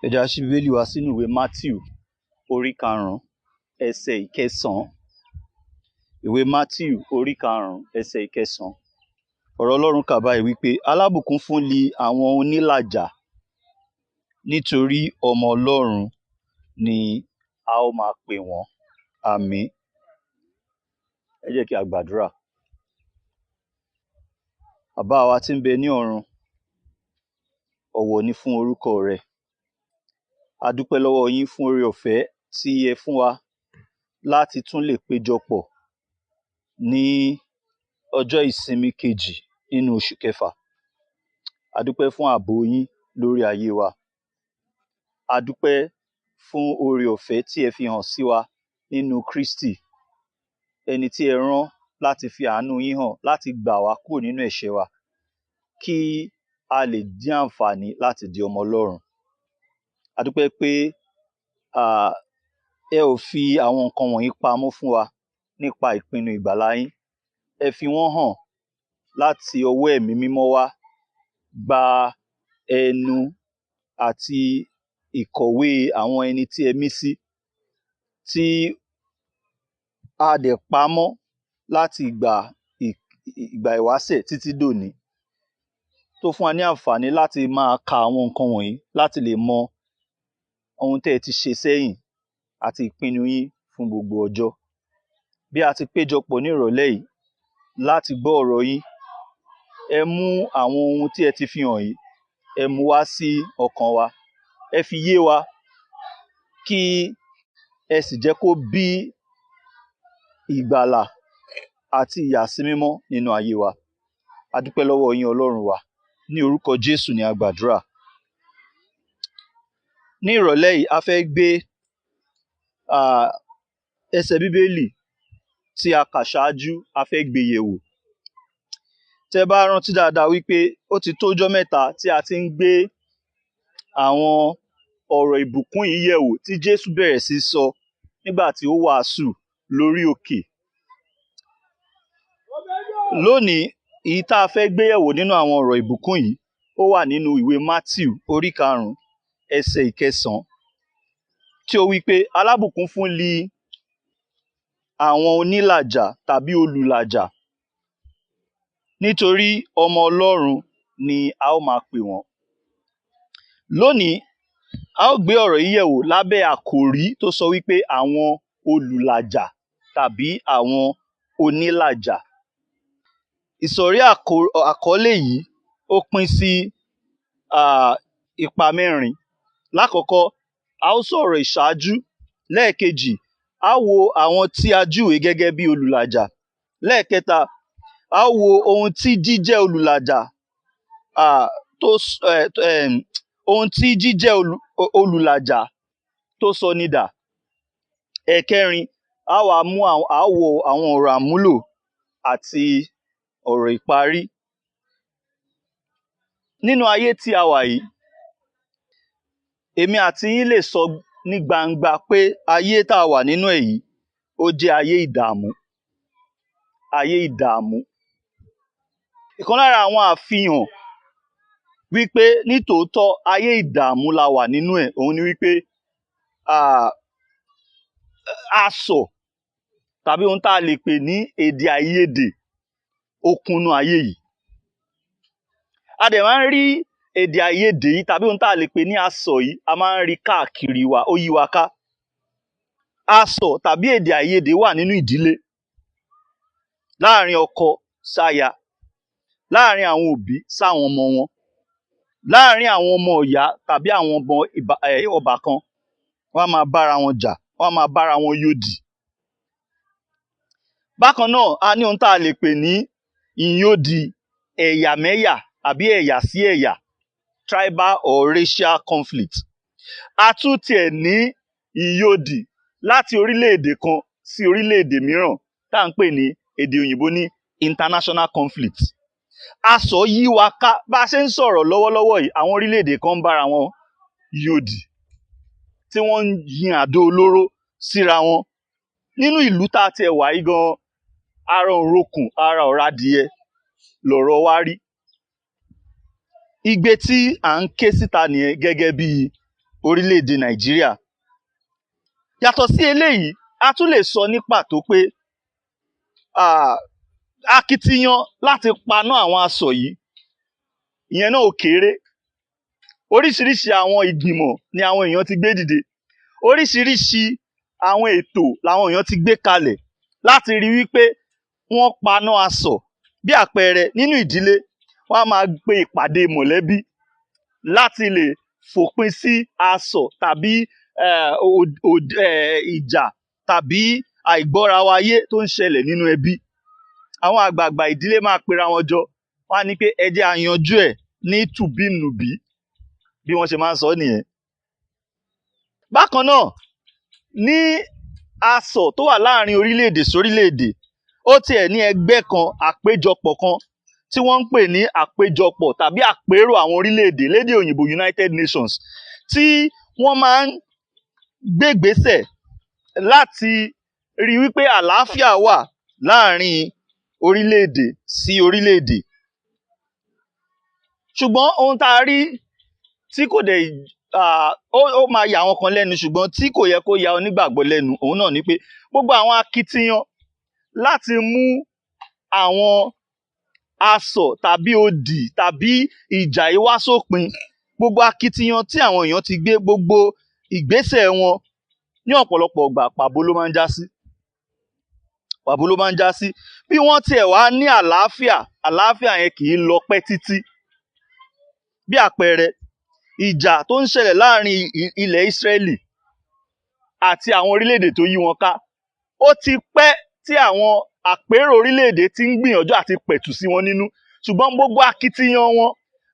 Ẹ jẹ́ á ṣí Bíbélì wa sínú ìwé Matthew orí 5 ẹsẹ̀ ìkẹsàn-án. Ìwé Matthew orí 5 ẹsẹ̀ ìkẹsàn-án. Ọ̀rọ̀ Ọlọ́run kà báyìí wípé alábùkún fún li àwọn onílàjà nítorí ọmọ Ọlọ́run ni a ó máa pè wọ́n. Àmín. Ẹ jẹ́ kí a gbàdúrà. Bàbá wa tí ń bẹ ní ọ̀run, ọ̀wọ̀ ni fún orúkọ rẹ. A dúpẹ́ lọ́wọ́ yín fún oore ọ̀fẹ́ tí ẹ fún wa láti tún lè péjọpọ̀ ní ọjọ́ ìsinmi kejì nínú oṣù kẹfà. A dúpẹ́ fún ààbò yín lórí ayé wa. A dúpẹ́ fún oore ọ̀fẹ́ tí ẹ fi hàn sí wa nínú Kristi, ẹni tí ẹ rán láti fi àánú yín hàn láti gbà wá kúrò nínú ẹ̀ṣẹ̀ wa kí a lè ní àǹfààní láti di ọmọ Ọlọ́run. A dúpẹ́ pé ẹ ò fi àwọn nǹkan wọ̀nyí pamọ́ fún wa nípa ìpinnu ìgbàlà yín. Ẹ fi wọ́n hàn láti ọwọ́ ẹ̀mí mímọ́ wá gba ẹnu àti ìkọ̀wé àwọn ẹni tí ẹ mí sí, tí a dẹ̀ pamọ́ láti ìgbà ìwáṣẹ̀ títí dòní, tó fún wa ní àǹfààní láti máa ka àwọn nǹkan wọ̀nyí láti lè mọ ohun tẹ́ ẹ ti ṣe sẹ́yìn àti ìpinnu yín fún gbogbo ọjọ́. Bí a ti péjọpọ̀ ní ìrọ̀lẹ́ yìí láti gbọ́ ọ̀rọ̀ yín, ẹ mú àwọn ohun tí ẹ ti fi hàn yìí, ẹ mú wá sí ọkàn wa. Ẹ fi yé wa kí ẹ sì jẹ́ kó bí ìgbàlà àti ìyàsímímọ́ nínú ayé wa. A dúpẹ́ lọ́wọ́ yín Ọlọ́run wa. Ní orúkọ Jésù ni a gbàdúrà. Ní ìrọ̀lẹ́ yìí a fẹ́ gbé ẹsẹ̀ Bíbélì tí a kà ṣáájú, a fẹ́ gbé yẹ̀wò. Tẹ́ bá rántí dáadáa wípé ó ti tójọ́ mẹ́ta tí a ti ń gbé àwọn ọ̀rọ̀ ìbùkún yìí yẹ̀wò tí Jésù bẹ̀rẹ̀ sí sọ nígbà tí ó wàásù lórí òkè. Lónìí, èyí tá a fẹ́ gbé yẹ̀wò nínú àwọn ọ̀rọ̀ ìbùkún yìí, ó wà nínú ìwé Matthew orí 5 ẹsẹ̀ ìkẹsàn-án, tí ó wí pé alábùkún fún li àwọn onílàjà tàbí olùlàjà nítorí ọmọ Ọlọ́run ni a ó máa pè wọ́n. Lónìí, a ó gbé ọ̀rọ̀ yìí yẹ̀wò lábẹ́ àkòrí tó sọ wípé àwọn olùlàjà tàbí àwọn onílàjà. Ìsọ̀rí àkọlé yìí ó pín sí ipa mẹ́rin. Lákọ̀ọ́kọ́, a ó sọ̀rọ̀ ìṣáájú. Lẹ́ẹ̀kejì, a ó wo àwọn tí a júwe gẹ́gẹ́ bí olùlàjà. Lẹ́ẹ̀kẹta, a ó wo ohun tí jíjẹ́ olùlàjà ohun tí jíjẹ́ olùlàjà tó sọ ní dà. Ẹ̀kẹrin, a ó wo àwọn ọ̀rọ̀ àmúlò àti ọ̀rọ̀ ìparí. Nínú ayé tí a wà yìí, èmi àti yín lè sọ ní gbangba pé ayé tá a wà nínú ẹ̀ yìí, ó jẹ́ ayé ìdààmú. Ayé ìdààmú. Ìkan lára àwọn àfihàn wípé nítòótọ́ ayé ìdààmú la wà nínú ẹ̀, òun ni wípé asọ̀ tàbí ohun tá a lè pè ní èdè àìyedè ó kúnnú ayé yìí. A dẹ̀ máa ń rí èdè àìyedè yìí tàbí ohun tá a lè pè ní asọ̀ yìí, a máa ń rí káàkiri wa, ó yí wa ká. Asọ̀ tàbí èdè àìyedè wà nínú ìdílé, láàrin ọkọ sáya, láàrin àwọn òbí sáwọn ọmọ wọn, láàrin àwọn ọmọ ìyá tàbí àwọn ọmọ ọbàkan. Wọ́n á máa bára wọn jà, wọ́n á máa bára wọn yòdì. Bákan náà, a ní ohun tá a lè pè ní ìyòdì ẹ̀yàmẹ́yà àbí ẹ̀yà sí ẹ̀yà, tribal or racial conflict. A tún tiẹ̀ ní ìyòdì láti orílẹ̀-èdè kan sí orílẹ̀-èdè mìíràn tá à ń pè ní èdè òyìnbó ní international conflict. Asọ̀ yí wa ká. Bá a ṣe ń sọ̀rọ̀ lọ́wọ́lọ́wọ́ yìí, àwọn orílẹ̀-èdè kan ń bára wọn yòdì, tí wọ́n ń yin àdó olóró síra wọn. Nínú ìlú tá a tiẹ̀ wà yìí gan, ara òrokùn, ara ọ̀rá adìẹ lọ̀rọ̀ wa rí. Igbe tí à ń ké síta nìyẹn gẹ́gẹ́ bí orílẹ̀-èdè Nàìjíríà. Yàtọ̀ sí eléyìí, a tún lè sọ ní pàtó pé akitiyan láti paná àwọn asọ̀ yìí, ìyẹn náà ò kéré. Oríṣiríṣi àwọn ìgbìmọ̀ ni àwọn èèyàn ti gbé dìde. Oríṣiríṣi àwọn ètò làwọn èèyàn ti gbé kalẹ̀ láti rí wípé wọ́n paná asọ̀. Bí àpẹẹrẹ, nínú ìdílé, wọ́n á máa pe ìpàdé mọ̀lẹ́bí láti lè fòpin sí asọ̀ tàbí ìjà tàbí àìgbọ́ra-wa-yé tó ń ṣẹlẹ̀ nínú ẹbí. Àwọn àgbààgbà ìdílé máa pera wọn jọ, wọ́n á ní pé ẹ jẹ́ a yanjú ẹ̀ ní tùbínùbí, bí wọ́n ṣe máa ń sọ nìyẹn. Bákan náà, ní asọ̀ tó wà láàrin orílẹ̀-èdè sórílẹ̀-èdè, ó tiẹ̀ ní ẹgbẹ́ kan, àpéjọpọ̀ kan tí wọ́n ń pè ní àpéjọpọ̀ tàbí àpérò àwọn orílẹ̀-èdè lédè òyìnbó United Nations, tí wọ́n máa ń gbégbésẹ̀ láti rí wípé àlàáfíà wà láàrin orílẹ̀-èdè sí orílẹ̀-èdè. Ṣùgbọ́n ohun tá a rí tí kò dẹ̀ ó máa yà àwọn kan lẹ́nu, ṣùgbọ́n tí kò yẹ kó ya onígbàgbọ́ lẹ́nu, òun náà ni pé gbogbo àwọn akitiyan láti mú àwọn asọ̀ tàbí odi tàbí ìjà yìí wá sópin, gbogbo akitiyan tí àwọn èèyàn ti gbé, gbogbo ìgbésẹ̀ wọn ní ọ̀pọ̀lọpọ̀ ìgbà pàbó ló máa ń já sí. Pàbó ló máa ń já sí. Bí wọ́n tiẹ̀ wá ní àlàáfíà yẹn kì í lọ pẹ́ títí. Bí àpẹẹrẹ, ìjà tó ń ṣẹlẹ̀ láàrin ilẹ̀ Ísírẹ́lì àti àwọn orílẹ̀-èdè tó yí wọn ká, ó ti pẹ́ tí àwọn àpérò orílẹ̀-èdè ti ń gbìyànjú àti pẹ̀tù sí wọn nínú, ṣùgbọ́n gbogbo akitiyan wọn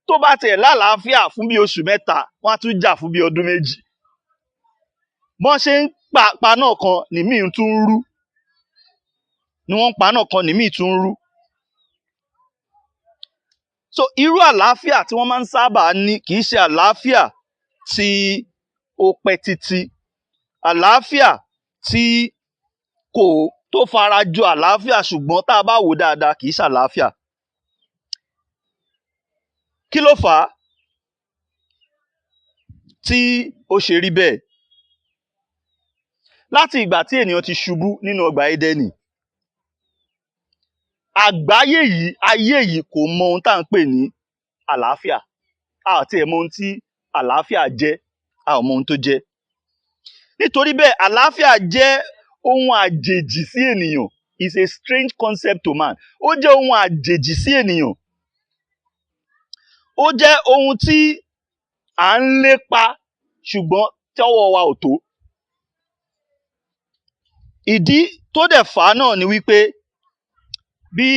tó bá tiẹ̀ lálàáfíà fún bí oṣù mẹ́ta, wọ́n á tún jà fún bí ọdún méjì. Bọ́n ṣe ń paná kan nìmíì tún ń rú, ni wọ́n ń paná kan nìmíì tún ń rú. So irú àlàáfíà tí wọ́n máa ń sábà ní kì í ṣe àlàáfíà tí ó pẹ́ títí. Àlàáfíà tí kò tó fara jọ àlàáfíà, ṣùgbọ́n tá a bá wò dáadáa kì í ṣe àlàáfíà. Kí ló fà á tí ó ṣe rí bẹ́ẹ̀? Láti ìgbà tí ènìyàn ti ṣubú nínú ọgbà Édẹ́nì, àgbáyé yìí, ayé yìí kò mọ ohun tá à ń pè ní àlàáfíà. A ò tiẹ̀ mọ ohun tí àlàáfíà jẹ́, a ò mọ ohun tó jẹ́. Nítorí bẹ́ẹ̀, àlàáfíà jẹ́ ohun àjèjì sí ènìyàn. It's a strange concept to man. Ó jẹ́ ohun àjèjì sí ènìyàn. Ó jẹ́ ohun tí à ń lépa, ṣùgbọ́n tọ́wọ́ wa ò tó. Ìdí tó dẹ̀ fà á náà ni wípé bí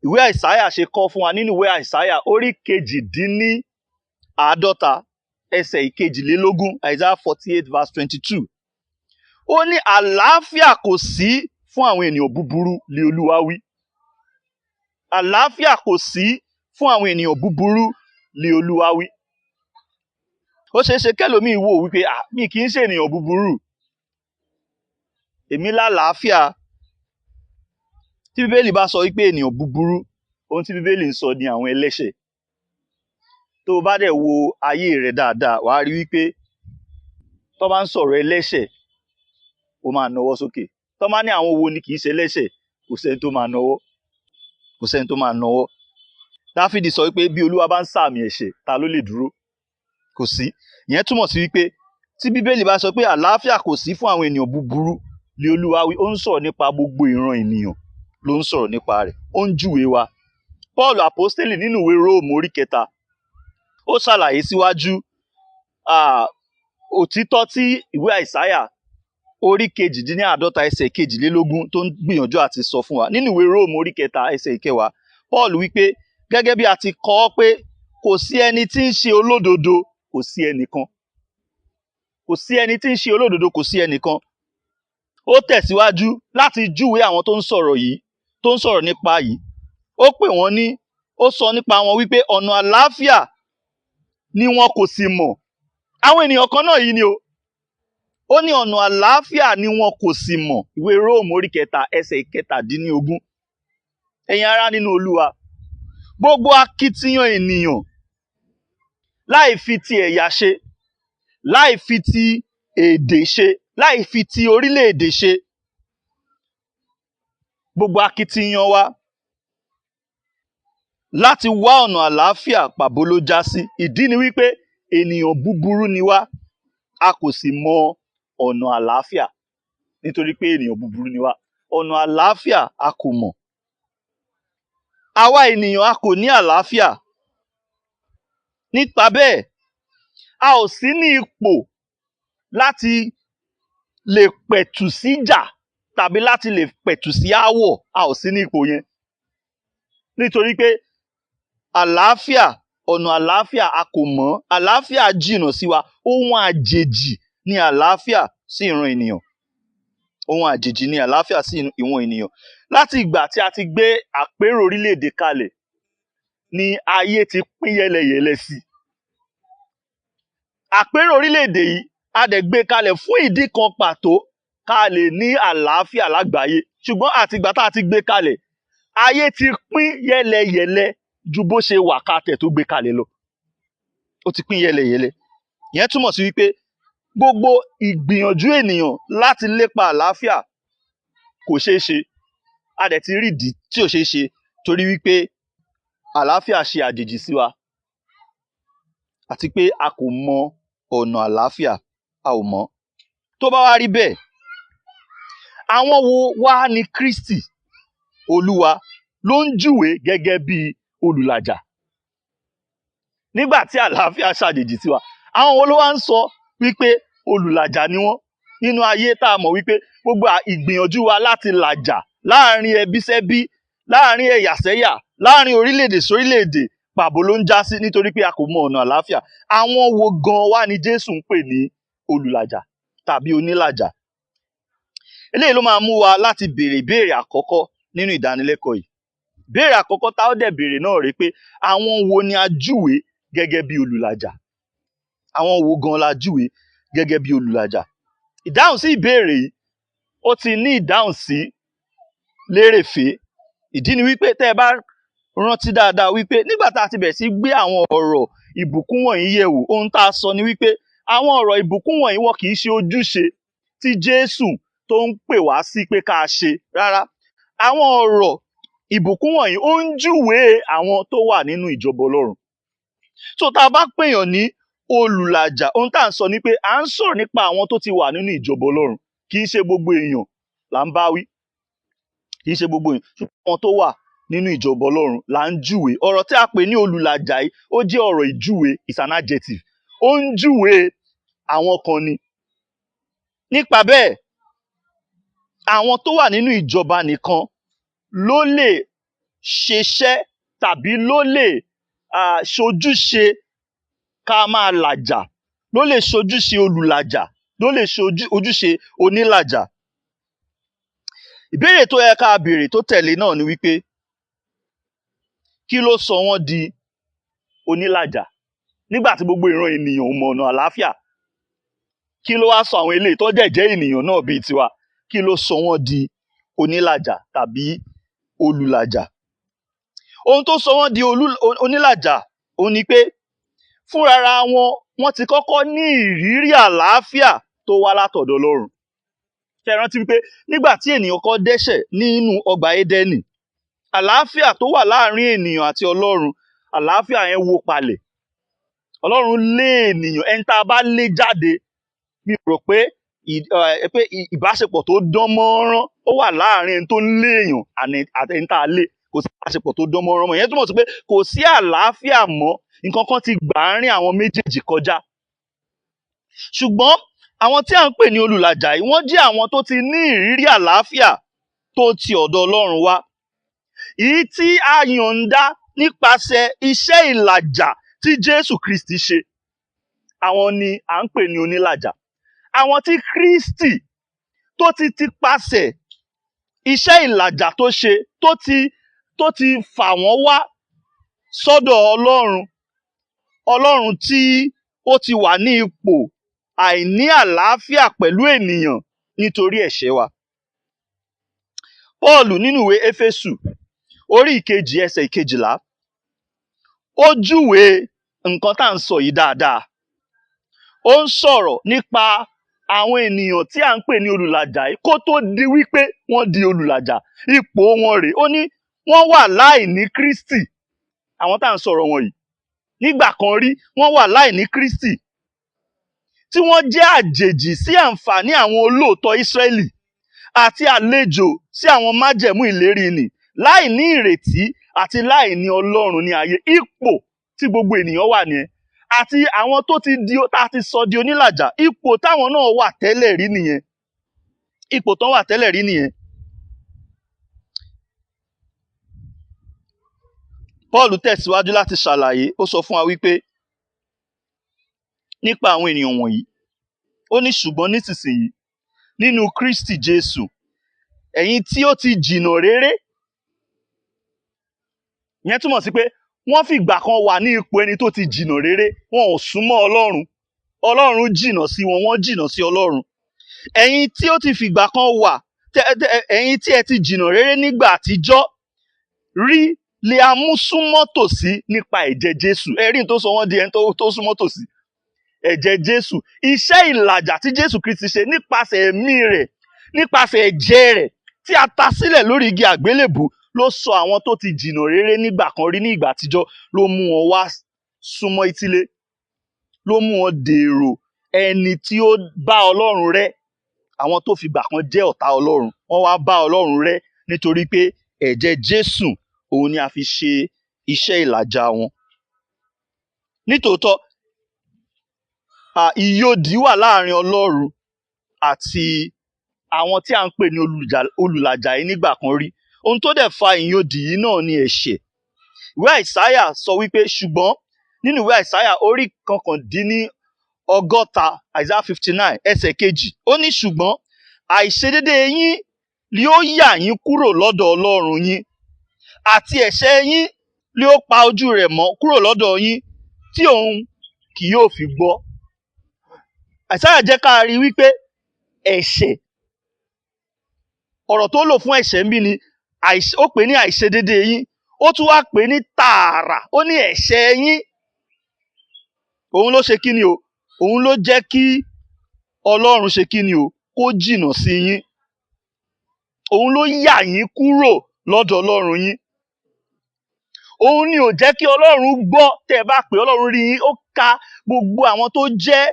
ìwé Àìsáyà ṣe kọ fún wa nínú ìwé Àìsáyà orí 52 ẹsẹ̀ 22, Isaiah 48 verse 22. Ó ní àlàáfíà kò sí fún àwọn ènìyàn búburú ni Olúwa wí. Àlàáfíà kò sí fún àwọn ènìyàn búburú ni Olúwa wí. Ó ṣeé ṣe kẹ́lòmíì wò wípé mi kì í ṣe ènìyàn búburú, èmi lálàáfíà. Tí Bíbélì bá sọ wípé ènìyàn búburú, ohun tí Bíbélì ń sọ ni àwọn ẹlẹ́ṣẹ̀. Tó o bá dẹ̀ wo ayé rẹ̀ dáadáa, wàá rí wípé tó bá ń sọ̀rọ̀ ẹlẹ́ṣẹ̀, ó máa nawọ́ sókè. Tó bá ní àwọn wo ni kì í ṣe ẹlẹ́ṣẹ̀, kò sẹ́ni tó máa nawọ́. Kò sẹ́ni tó máa nawọ́. Dáfídì sọ wípé bí Olúwa bá ń sàmì ẹ̀ṣẹ̀, ta ló lè dúró? Kò sí. Ìyẹn túmọ̀ sí wípé tí Bíbélì bá sọ pé àlàáfíà kò sí fún àwọn ènìyàn búburú ni Olúwa wí, ó ń sọ̀rọ̀ nípa gbogbo ìran ènìyàn ló ń sọ̀rọ̀ nípa rẹ̀. Ó ń júwe wa. Paul Apostoli nínú ìwé Róòmù orí 3, ó ṣàlàyé síwájú òtítọ́ tí ìwé Àìsáyà orí 52 ẹsẹ̀ 22 tó ń gbìyànjú àti sọ fún wa. Nínú ìwé Róòmù orí 3 ẹsẹ̀ 9, Paul wípé gẹ́gẹ́ bí a ti kọ ọ́ pé kò sí ẹni tí ń ṣe olódodo, kò sí ẹnìkan. Kò sí ẹni tí ń ṣe olódodo, kò sí ẹnìkan. Ó tẹ̀síwájú láti júwe àwọn tó ń sọ̀rọ̀ yìí, tó ń sọ̀rọ̀ nípa yìí. Ó pè wọ́n ní, ó sọ nípa wọn wípé ọ̀nà àlàáfíà ni wọn kò sì mọ̀. Àwọn ènìyàn kan náà yìí ni o. Ó ní ọ̀nà àlàáfíà ni wọn kò sì mọ̀. Ìwé Róòmù orí 3 ẹsẹ̀ 17. Ẹ̀yin ará nínú Olúwa, gbogbo akitiyan ènìyàn láì fi ti ẹ̀yà ṣe, láì fi ti èdè ṣe, láì fi ti orílẹ̀-èdè ṣe. Gbogbo akitiyan wa láti wá ọ̀nà àlàáfíà pàbó ló já sí. Ìdí ni wípé ènìyàn búburú ni wá, a kò sì mọ ọ̀nà àlàáfíà nítorí pé ènìyàn búburú ni wá. Ọ̀nà àlàáfíà a kò mọ̀. Àwa ènìyàn a kò ní àlàáfíà. Nípa bẹ́ẹ̀, a ò sí ní ipò láti lè pẹ̀tù síjà tàbí láti lè pẹ̀tù sí aáwọ̀, a ò sí ní ipò yẹn. Nítorí pé àlàáfíà, ọ̀nà àlàáfíà a kò mọ̀, àlàáfíà jìnnà sí wa. Ohun àjèjì ni àlàáfíà sí ìran ènìyàn. Ohun àjèjì ni àlàáfíà sí ìran ènìyàn. Láti ìgbà tí a ti gbé àpérò orílẹ̀-èdè kalẹ̀ ni ayé ti pín yẹ́lẹyẹ̀lẹ sí. Àpérò orílẹ̀-èdè yìí a dẹ̀ gbé kalẹ̀ fún ìdí kan pàtó, ká lè ní àlàáfíà lágbàáyé. Ṣùgbọ́n àtìgbà tá a ti gbé kalẹ̀, ayé ti pín yẹ́lẹyẹ̀lẹ ju bó ṣe wà ká tẹ̀ tó gbé kalẹ̀ lọ. Ó ti pín yẹ́lẹyẹ̀lẹ. Ìyẹn túmọ̀ sí wípé gbogbo ìgbìyànjú ènìyàn láti lépa àlàáfíà kò ṣeé ṣe. A dẹ̀ ti rí ìdí tí ò ṣeé ṣe, torí wípé àlàáfíà ṣe àjèjì sí wa, àti pé a kò mọ ọ̀nà àlàáfíà, a ò mọ̀. Tó bá wá rí bẹ́ẹ̀, àwọn wo wá ní Kristi Olúwa ló ń júwe gẹ́gẹ́ bí olùlàjà nígbà tí àlàáfíà ṣàjèjì sí wa? Àwọn wo ló wá ń sọ wípé olùlàjà ni wọ́n nínú ayé tá a mọ̀ wípé gbogbo ìgbìyànjú wa láti làjà láàrin ẹbí sẹ́bí, láàrin ẹ̀yà sẹ́yà, láàrin orílẹ̀-èdè sórílẹ̀-èdè, pàbó ló ń já sí nítorí pé a kò mọ ọ̀nà àlàáfíà. Àwọn wo gan wá ni Jésù ń pè ní olùlàjà tàbí onílàjà? Eléyìí ló máa mú wa láti béèrè ìbéèrè àkọ́kọ́ nínú ìdánilẹ́kọ̀ọ́ yìí. Ìbéèrè àkọ́kọ́ tá ó dẹ̀ béèrè náà rèé pé àwọn wo ni a júwe gẹ́gẹ́ bí olùlàjà? Àwọn wo gan la júwe gẹ́gẹ́ bí olùlàjà? Ìdáhùn sí ìbéèrè yìí ó ti ní ìdáhùn sí lérèfé. Ìdí ni wípé tẹ́ ẹ bá rántí dáadáa wípé nígbà tá a ti bẹ̀rẹ̀ sí gbé àwọn ọ̀rọ̀ ìbùkún wọ̀nyí yẹ̀wò, ohun tá a sọ ni wípé àwọn ọ̀rọ̀ ìbùkún wọ̀nyí wọ́n kì í ṣe ojúṣe tí Jésù tó ń pè wá sí pé ká ṣe rárá. Àwọn ọ̀rọ̀ ìbùkún wọ̀nyí ó ń júwe àwọn tó wà nínú ìjọba Ọlọ́run. So tá a bá pèèyàn ní olùlàjà, ohun tá à ń sọ ni pé à ń sọ̀rọ̀ nípa àwọn tó ti wà nínú ìjọba Ọlọ́run. Kì í ṣe gbogbo èèyàn là ń bá wí. Kì í ṣe gbogbo èèyàn, ṣùgbọ́n àwọn tó wà nínú ìjọba Ọlọ́run là ń júwe. Ọ̀rọ̀ tí a pè ní olùlàjà yìí ó jẹ́ ọ̀rọ̀ ìjúwe, is an adjective. Ó ń júwe àwọn kan ni. Nípa bẹ́ẹ̀, àwọn tó wà nínú ìjọba nìkan ló lè ṣeṣẹ́ tàbí ló lè ṣojúṣe ká máa làjà, ló lè ṣojúṣe olùlàjà, ló lè ṣojúṣe onílàjà. Ìbéèrè tó yẹ ká béèrè tó tẹ̀lé náà ni wípé kí ló sọ wọ́n di onílàjà nígbà tí gbogbo ìran ènìyàn ò mọ ọ̀nà àlàáfíà? Kí ló wá sọ àwọn eléyìí tó jẹ́ ènìyàn náà bíi tiwa, kí ló sọ wọ́n di onílàjà tàbí olùlàjà? Ohun tó sọ wọ́n di onílàjà òun ni pé fúnrara wọ́n ti kọ́kọ́ ní ìrírí àlàáfíà tó wá látọ̀dọ̀ Ọlọ́run. Ṣé ẹ rántí wípé nígbà tí ènìyàn kọ́ dẹ́ṣẹ̀ nínú ọgbà Édẹ́nì, àlàáfíà tó wà láàrin ènìyàn àti Ọlọ́run, àlàáfíà yẹn wó palẹ̀. Ọlọ́run lé ènìyàn, ẹni tá a bá lé jáde, mi rò pé ìbáṣepọ̀ tó dán mọ́rán ó wà láàrin ẹni tó ń lé èèyàn àti ẹni tá a lé. Kò sí ìbáṣepọ̀ tó dán mọ́rán mọ́. Ìyẹn túmọ̀ sí pé kò sí àlàáfíà mọ́. Nǹkan kan ti gbà àárín àwọn méjèèjì kọjá. Ṣùgbọ́n àwọn tí à ń pè ní olùlàjà yìí, wọ́n jẹ́ àwọn tó ti ní ìrírí àlàáfíà tó ti ọ̀dọ̀ Ọlọ́run wá. Èyí tí a yọ̀ǹda nípasẹ̀ iṣẹ́ ìlàjà tí Jésù Kristi ṣe. Àwọn ni à ń pè ní onílàjà. Àwọn tí Kristi tó ti pasẹ̀ iṣẹ́ ìlàjà tó ṣe, tó ti fà wọ́n wá sọ́dọ̀ Ọlọ́run. Ọlọ́run tí ó ti wà ní ipò àìní àlàáfíà pẹ̀lú ènìyàn nítorí ẹ̀ṣẹ̀ wa. Pọ́ọ̀lù nínú ìwé Éfésù orí 2 ẹsẹ̀ 12, ó júwe nǹkan tá à ń sọ yìí dáadáa. ó ń sọ̀rọ̀ nípa àwọn ènìyàn tí à ń pè ní olùlàjà yìí kó tó di wípé wọ́n di olùlàjà. Ipò wọn rèé, ó ní wọ́n wà láìní Kristi. Àwọn tá à ń sọ̀rọ̀ wọn yìí nígbà kan rí wọ́n wà láìní Kristi, tí wọ́n jẹ́ àjèjì sí àǹfààní àwọn olóòótọ́ Ísírẹ́lì àti àlejò sí àwọn májẹ̀mú ìlérí nì, láìní ìrètí àti láìní Ọlọ́run ní ayé. Ipò tí gbogbo ènìyàn wà nìyẹn. Àti àwọn tó ti sọ di onílàjà, ipò táwọn náà wà tẹ́lẹ̀ rí nìyẹn. Ipò tán wà tẹ́lẹ̀ rí nìyẹn. Paul tẹ̀síwájú láti ṣàlàyé, ó sọ fún wa wípé nípa àwọn ènìyàn wọ̀nyí, ó ní ṣùgbọ́n nísinsìnyí nínú Kristi Jésù, ẹ̀yin tí ó ti jìnnà réré. Ìyẹn túmọ̀ sí pé wọ́n fìgbà kan wà ní ipò ẹni tó ti jìnnà réré, wọn ò súnmọ́ Ọlọ́run, Ọlọ́run jìnnà sí wọn, wọ́n jìnnà sí Ọlọ́run. Ẹ̀yin tí ó ti fìgbà kan wà, ẹ̀yin tí ẹ ti jìnnà réré nígbà àtijọ́ rí lè amúsúnmọ́ tòsí nípa ẹ̀jẹ̀ Jésù. Ẹ̀rí tó sọ wọ́n di ẹni tó súnmọ́ tòsí. Ẹ̀jẹ̀ Jésù, iṣẹ́ ìlàjà tí Jésù Kristi ṣe nípasẹ̀ ẹ̀mí rẹ̀, nípasẹ̀ ẹ̀jẹ̀ rẹ̀ tí a ta sílẹ̀ lórí igi àgbélébù, ló sọ àwọn tó ti jìnnà réré nígbà kan rí ní ìgbà àtijọ́, ló mú wọn wá súnmọ́ ìtílé, ló mú wọn dèrò ẹni tí ó bá Ọlọ́run rẹ́. Àwọn tó fìgbà kan jẹ́ ọ̀tá Ọlọ́run, wọ́n wá bá Ọlọ́run rẹ́ nítorí pé ẹ̀jẹ̀ Jésù òun ni a fi ṣe iṣẹ́ ìlàjà wọn. Nítòótọ́, ìyòdì wà láàrin Ọlọ́run àti àwọn tí à ń pè ní olùlàjà yìí nígbà kan rí. Ohun tó dẹ̀ fa ìyòdì yìí náà ni ẹ̀ṣẹ̀. Ìwé Àìsáyà sọ wípé ṣùgbọ́n nínú ìwé Àìsáyà orí 59, Isaiah 59 ẹsẹ̀ 2, ó ní ṣùgbọ́n àìṣedédé yín ni ó yà yín kúrò lọ́dọ̀ Ọlọ́run yín, àti ẹ̀ṣẹ̀ yín ni ó pa ojú rẹ̀ mọ́ kúrò lọ́dọ̀ yín, tí òun kì yóò fi gbọ́. Àìsáyà jẹ́ ká rí wípé ẹ̀ṣẹ̀, ọ̀rọ̀ tó lò fún ẹ̀ṣẹ̀ ń bí ni ó pè ní àìṣedédé yín, ó tún wá pè ní tààrà, ó ní ẹ̀ṣẹ̀ yín. Òun ló ṣe kí ni o? Òun ló jẹ́ kí Ọlọ́run ṣe kí ni o? Kó jìnnà sí yín. Òun ló yà yín kúrò lọ́dọ̀ Ọlọ́run yín. Òun ni ò jẹ́ kí Ọlọ́run gbọ́ tẹ́ ẹ bá pè Ọlọ́run rí yín. Ó ka gbogbo àwọn tó jẹ́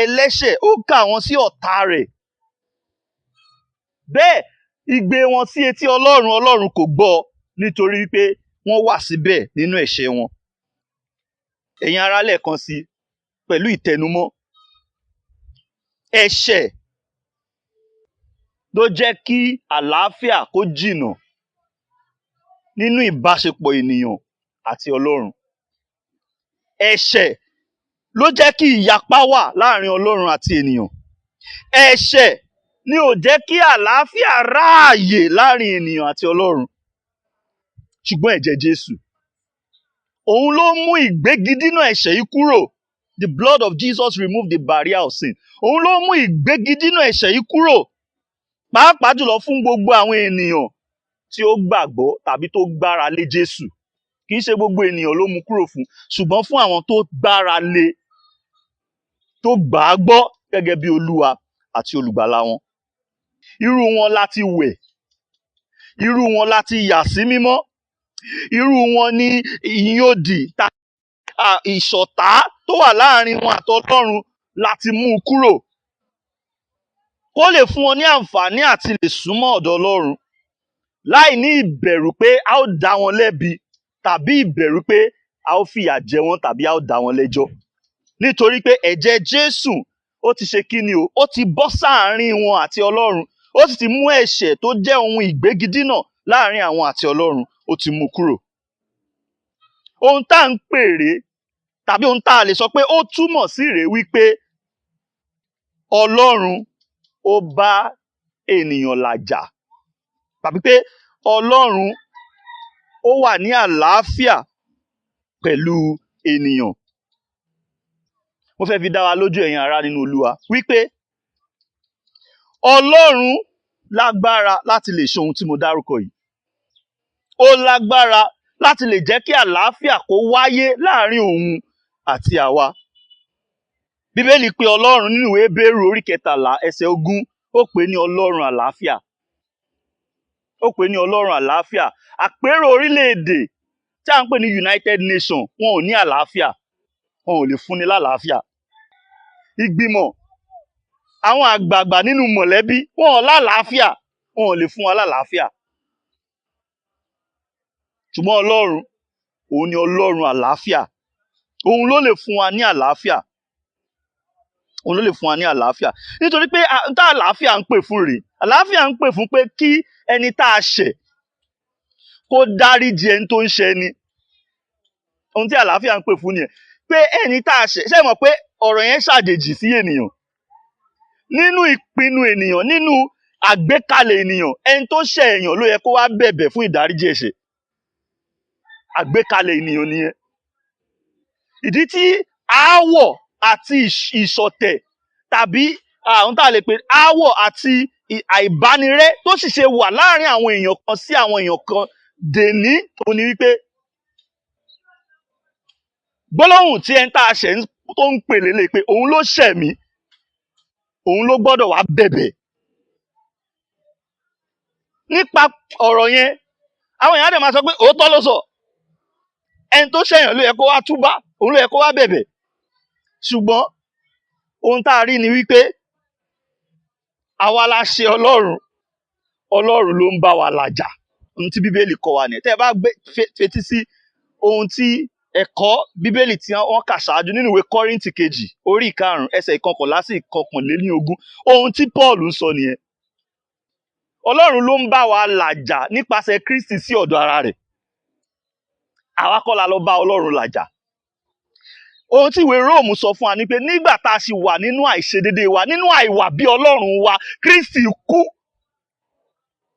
ẹlẹ́ṣẹ̀, ó kà wọ́n sí ọ̀tá rẹ̀. Bẹ́ẹ̀ igbe wọn sí etí Ọlọ́run, Ọlọ́run kò gbọ́ nítorí pé wọ́n wà síbẹ̀ nínú ẹ̀ṣẹ̀ wọn. Ẹ̀yin ará, lẹ́ẹ̀kan sí pẹ̀lú ìtẹnumọ́, ẹ̀ṣẹ̀ ló jẹ́ kí àlàáfíà kó jìnnà nínú ìbáṣepọ̀ ènìyàn àti Ọlọ́run. Ẹ̀ṣẹ̀ ló jẹ́ kí ìyapa wà láàrin Ọlọ́run àti ènìyàn. Ẹ̀ṣẹ̀ ni ò jẹ́ kí àlàáfíà ráàyè láàrin ènìyàn àti Ọlọ́run. Ṣùgbọ́n ẹ̀jẹ̀ Jésù, òun ló mú ìgbégidínà ẹ̀ṣẹ̀ yìí kúrò. The blood of Jesus removed the barrier of sin. Òun ló mú ìgbégidínà ẹ̀ṣẹ̀ yìí kúrò, pàápàá jùlọ fún gbogbo àwọn ènìyàn tí ó gbàgbọ́ tàbí tó gbára lé Jésù. Kì í ṣe gbogbo ènìyàn ló mú kúrò fún, ṣùgbọ́n fún àwọn tó gbára lé, tó gbà á gbọ́ gẹ́gẹ́ bí Olúwa àti olùgbàlà wọn. Irú wọn láti wẹ̀, irú wọn láti yà sí mímọ́, irú wọn ni ìyòdì ìṣọ̀tá tó wà láàrin wọn àti Ọlọ́run láti mú kúrò, kó lè fún wọn ní àǹfààní àti lè súnmọ́ ọ̀dọ̀ Ọlọ́run láì ní ìbẹ̀rù pé a ó dá wọn lẹ́bi, tàbí ìbẹ̀rù pé a ó fìyà jẹ wọn tàbí a ó dá wọn lẹ́jọ́. Nítorí pé ẹ̀jẹ̀ Jésù ó ti ṣe kí ni o? Ó ti bọ́ sáàárín wọn àti Ọlọ́run. Ó sì ti mú ẹ̀ṣẹ̀ tó jẹ́ ohun ìgbégidínà láàrin àwọn àti Ọlọ́run, ó ti mú kúrò. Ohun tá à ń pè rèé, tàbí ohun tá a lè sọ pé ó túmọ̀ sí rèé wípé Ọlọ́run ó bá ènìyàn làjà, tàbí pé Ọlọ́run ó wà ní àlàáfíà pẹ̀lú ènìyàn. Mo fẹ́ fi dá wa lójú, ẹ̀yin ará nínú Olúwa, wípé Ọlọ́run lágbára láti lè ṣe ohun tí mo dárúkọ yìí. Ó lágbára láti lè jẹ́ kí àlàáfíà kó wáyé láàrin òun àti àwa. Bíbélì pé Ọlọ́run nínú ìwé Hébérù orí 13 ẹsẹ̀ 20 ó pè ní Ọlọ́run àlàáfíà. Ó pè ní Ọlọ́run àlàáfíà. Àpérò orílẹ̀-èdè tí à ń pè ní United Nations wọn ò ní àlàáfíà, wọn ò lè fúnni lálàáfíà. Ìgbìmọ̀ àwọn àgbààgbà nínú mọ̀lẹ́bí wọn ò lálàáfíà, wọn ò lè fún wa lálàáfíà. Ṣùgbọ́n Ọlọ́run, òun ni Ọlọ́run àlàáfíà. Òun ló lè fún wa ní àlàáfíà. Òun ló lè fún wa ní àlàáfíà. Nítorí pé tá àlàáfíà ń pè fún rèé. Àlàáfíà ń pè fún pé kí ẹni tá a ṣẹ̀ kó dáríjì ẹni tó ń ṣe ni. Ohun tí àlàáfíà ń pè fún nìyẹn. Pé ẹni tá a ṣẹ̀, ṣé ẹ mọ̀ pé ọ̀rọ̀ yẹn ṣàjèjì sí ènìyàn. Nínú ìpinnu ènìyàn, nínú àgbékalẹ̀ ènìyàn, ẹni tó ṣẹ̀ èèyàn ló yẹ kó wá bẹ̀bẹ̀ fún ìdáríjì ẹ̀ṣẹ̀. Àgbékalẹ̀ ènìyàn nìyẹn. Ìdí tí aáwọ̀ àti ìṣọ̀tẹ̀ tàbí ohun tá a lè pè aáwọ̀ àti àìbánirẹ́ tó sì ṣe wà láàrin àwọn èèyàn kan sí àwọn èèyàn kan dèní òun ni wípé gbólóhùn tí ẹni tá a ṣẹ̀ tó ń pè lélẹ̀ pé òun ló ṣẹ̀ mí, òun ló gbọ́dọ̀ wá bẹ̀bẹ̀. Nípa ọ̀rọ̀ yẹn, àwọn èèyàn á dẹ̀ máa sọ pé òótọ́ ló sọ. Ẹni tó ṣẹ̀yàn ló yẹ kó wá túbá, òun ló yẹ kó wá bẹ̀bẹ̀. Ṣùgbọ́n ohun tá a rí ni wípé àwa la ṣe Ọlọ́run, Ọlọ́run ló ń bá wa làjà. Ohun tí Bíbélì kọ́ wa nìyẹn. Tẹ́ ẹ bá fetí sí ohun tí ẹ̀kọ́ Bíbélì tí wọ́n kà ṣáájú nínú ìwé Kọ́ríńtì kejì orí 5 ẹsẹ̀ 11 sí 21, ohun tí Paul ń sọ nìyẹn. Ọlọ́run ló ń bá wa làjà nípasẹ̀ Kristi sí ọ̀dọ̀ ara rẹ̀. Àwa kọ́ la lọ bá Ọlọ́run làjà. Ohun tí ìwé Róòmù sọ fún wa ni pé nígbà tá a sì wà nínú àìṣedédé wa, nínú àìwà bí Ọlọ́run wa, Kristi kú.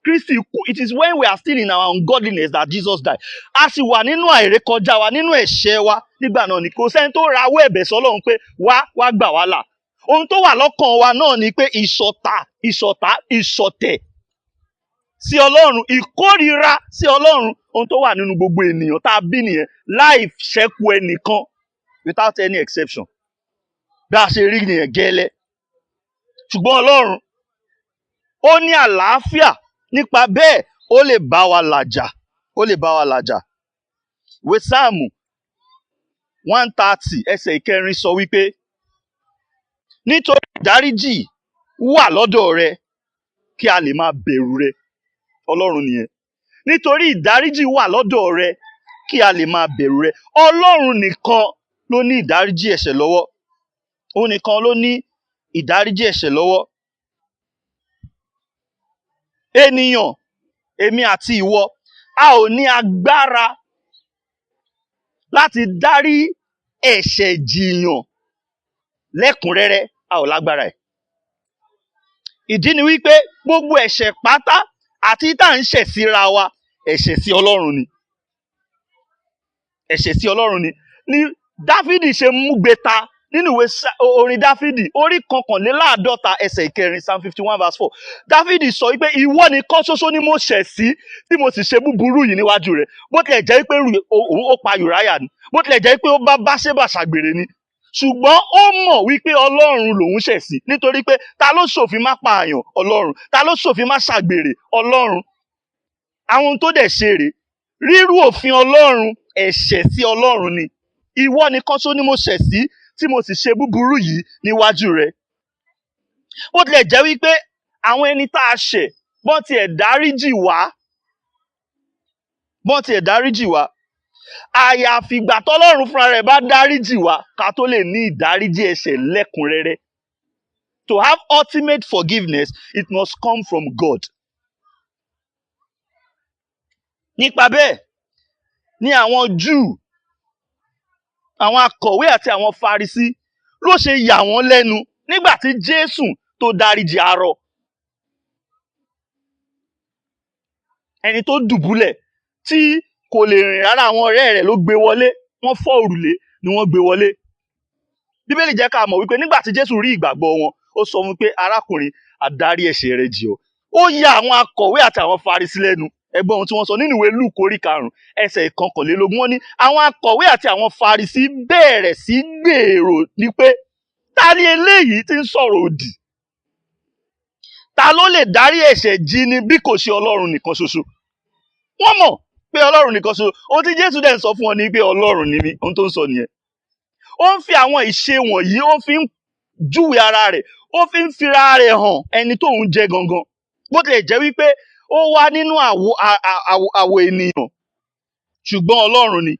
Kristi kú. It is when we are still in our ungodliness that Jesus died. A sì wà nínú àìrékọjá wa, nínú ẹ̀ṣẹ̀ wa. Nígbà náà ni kò sẹ́ni tó rawọ́ ẹ̀bẹ̀ sọ́lọ́run pé wá gbà wá là. Ohun tó wà lọ́kàn wa náà ni pé ìṣọ̀tẹ̀ sí Ọlọ́run, ìkórìíra sí Ọlọ́run. Ohun tó wà nínú gbogbo ènìyàn tá a bí nìyẹn, láì ṣẹ́kù ẹnìkan, without any exception. Bí a ṣe rí nìyẹn gẹ́lẹ́. Ṣùgbọ́n Ọlọ́run, ó ní àlàáfíà. Nípa bẹ́ẹ̀, ó lè bá wa làjà. Ó lè bá wa làjà. Ìwé Sáàmù 130 ẹsẹ̀ 4 sọ wípé, nítorí ìdáríjì wà lọ́dọ̀ rẹ kí a lè máa bẹ̀rù rẹ. Ọlọ́run nìyẹn. Nítorí ìdáríjì wà lọ́dọ̀ rẹ kí a lè máa bẹ̀rù rẹ. Ọlọ́run nìkan ló ní ìdáríjì ẹ̀ṣẹ̀ lọ́wọ́. Òun nìkan ló ní ìdáríjì ẹ̀ṣẹ̀ lọ́wọ́. Ènìyàn, èmi àti ìwọ, a ò ní agbára láti dárí ẹ̀ṣẹ̀ jìyàn lẹ́kùnrẹ́rẹ́, a ò lágbára ẹ̀. Ìdí ni wípé gbogbo ẹ̀ṣẹ̀ pátá àti tá à ń ṣẹ̀ síra wa, ẹ̀ṣẹ̀ sí Ọlọ́run ni. Ẹ̀ṣẹ̀ sí Ọlọ́run ni. Ní Dáfídì ṣe mú gbeta nínú ìwé orin Dáfídì orí 51 ẹsẹ̀ 4, Psalm 51:4. Dáfídì sọ wípé ìwọ nìkan ṣoṣo ni mo ṣẹ̀ sí tí mo sì ṣe búburú yìí níwájú rẹ̀. Bó tilẹ̀ jẹ́ pé òun ó pa Ùráyà ni, bó tilẹ̀ jẹ́ pé ó bá Báṣébà ṣàgbèrè ni, ṣùgbọ́n ó mọ̀ wípé Ọlọ́run lòun ṣẹ̀ sí. Nítorí pé ta ló ṣòfin má pààyàn? Ọlọ́run. Ta ló ṣòfin má ṣàgbèrè? Ọlọ́run. Àwọn ohun tó dẹ̀ ṣe rèé, rírú òfin Ọlọ́run, ẹ̀ṣẹ̀ sí Ọlọ́run ni. Ìwọ nìkan ṣoṣo ni mo ṣẹ̀ sí tí mo sì ṣe búburú yìí níwájú rẹ̀. Bó tilẹ̀ jẹ́ wípé àwọn ẹni tá a ṣẹ̀ bọ́n tiẹ̀ dáríjì wá, àyàfi ìgbà tọ́lọ́run fúnra rẹ̀ bá dáríjì wá ká tó lè ní ìdáríjì ẹ̀ṣẹ̀ lẹ́kùnrẹ́rẹ́. To have ultimate forgiveness, it must come from God. Nípa bẹ́ẹ̀ ni àwọn Júù, àwọn akọ̀wé àti àwọn Farisí ló ṣe yà wọ́n lẹ́nu nígbà tí Jésù tó dáríjì arọ. Ẹni tó dùbúlẹ̀ tí kò lè rìn rárá, àwọn ọ̀rẹ́ rẹ̀ ló gbé wọlé, wọ́n fọ́ òrùlé ni wọ́n gbé wọlé. Bíbélì jẹ́ ká mọ̀ wípé nígbà tí Jésù rí ìgbàgbọ́ wọn, ó sọ fún pé arákùnrin, àdárí ẹ̀ṣẹ̀ rẹ jì ọ́. Ó yà àwọn akọ̀wé àti àwọn Farisí lẹ́nu. Ẹgbọ́n ohun tí wọ́n sọ nínú ìwé Lúùkù orí 5 ẹsẹ̀ 21. Wọ́n ní àwọn akọ̀wé àti àwọn Farisí bẹ̀rẹ̀ sí gbèrò ní pé Ta ni eléyìí tí ń sọ̀rọ̀ òdì? Ta ló lè dárí ẹ̀ṣẹ̀ jì ni bí kò ṣe Ọlọ́run nìkan ṣoṣo? Wọ́n mọ̀ pé Ọlọ́run nìkan ṣoṣo. Ohun tí Jésù dẹ̀ ń sọ fún wọn ni pé Ọlọ́run ni mí. Ohun tó ń sọ nìyẹn. Ó ń fi àwọn ìṣe wọ̀nyí, ó fi ń júwe ara rẹ̀, ó fi ń fira rẹ̀ hàn ẹni tó ń jẹ́ gangan. Bó tilẹ̀ jẹ́ wípé ó wá nínú àwọ̀ ènìyàn, ṣùgbọ́n Ọlọ́run ni.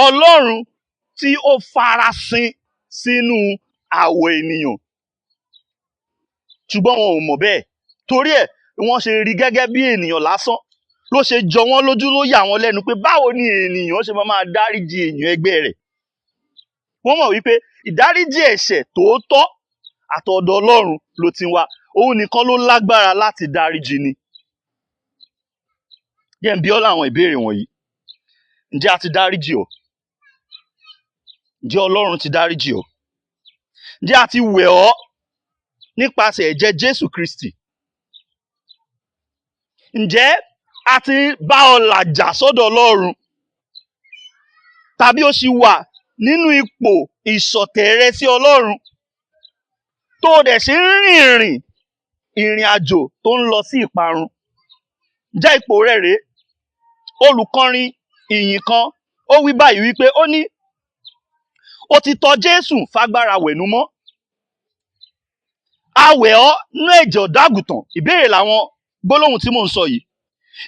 Ọlọ́run tí ó farasin sínú àwọ̀ ènìyàn. Ṣùgbọ́n wọn ò mọ̀ bẹ́ẹ̀. Torí ẹ̀ wọ́n ṣe rí gẹ́gẹ́ bí ènìyàn lásán. Ló ṣe jọ wọ́n lójú, ló yà wọ́n lẹ́nu pé báwo ni ènìyàn ṣe máa dáríjì èèyàn ẹgbẹ́ rẹ̀. Wọ́n mọ̀ wípé ìdáríjì ẹ̀ṣẹ̀ tòótọ́ àtọ̀dọ̀ Ọlọ́run ló ti wá. Òun nìkan ló lágbára láti dáríjì ni. Jẹ́ n bi ọ́ láwọn ìbéèrè wọ̀nyí. Ǹjẹ́ a ti dáríjì ọ́? Ǹjẹ́ Ọlọ́run ti dáríjì ọ́? Ǹjẹ́ a ti wẹ̀ ọ́ nípasẹ̀ ẹ̀jẹ̀ Jésù Kristi? Ǹjẹ́ a ti bá ọ làjà sọ́dọ̀ Ọlọ́run? Tàbí o ṣì wà nínú ipò ìṣọ̀tẹ̀ rẹ sí Ọlọ́run tó o dẹ̀ ṣe ń ìrìn àjò tó ń lọ sí ìparun? Ǹjẹ́ ipò rẹ̀ rèé? Olùkọrin ìyìn kan ó wí báyìí wípé ó ní ó ti tọ̀ Jésù fagbára wẹ̀númọ́. A wẹ̀ ọ́ nínú ẹ̀jẹ̀ ọ̀dọ́-àgùntàn. Ìbéèrè làwọn gbólóhùn tí mò ń sọ yìí.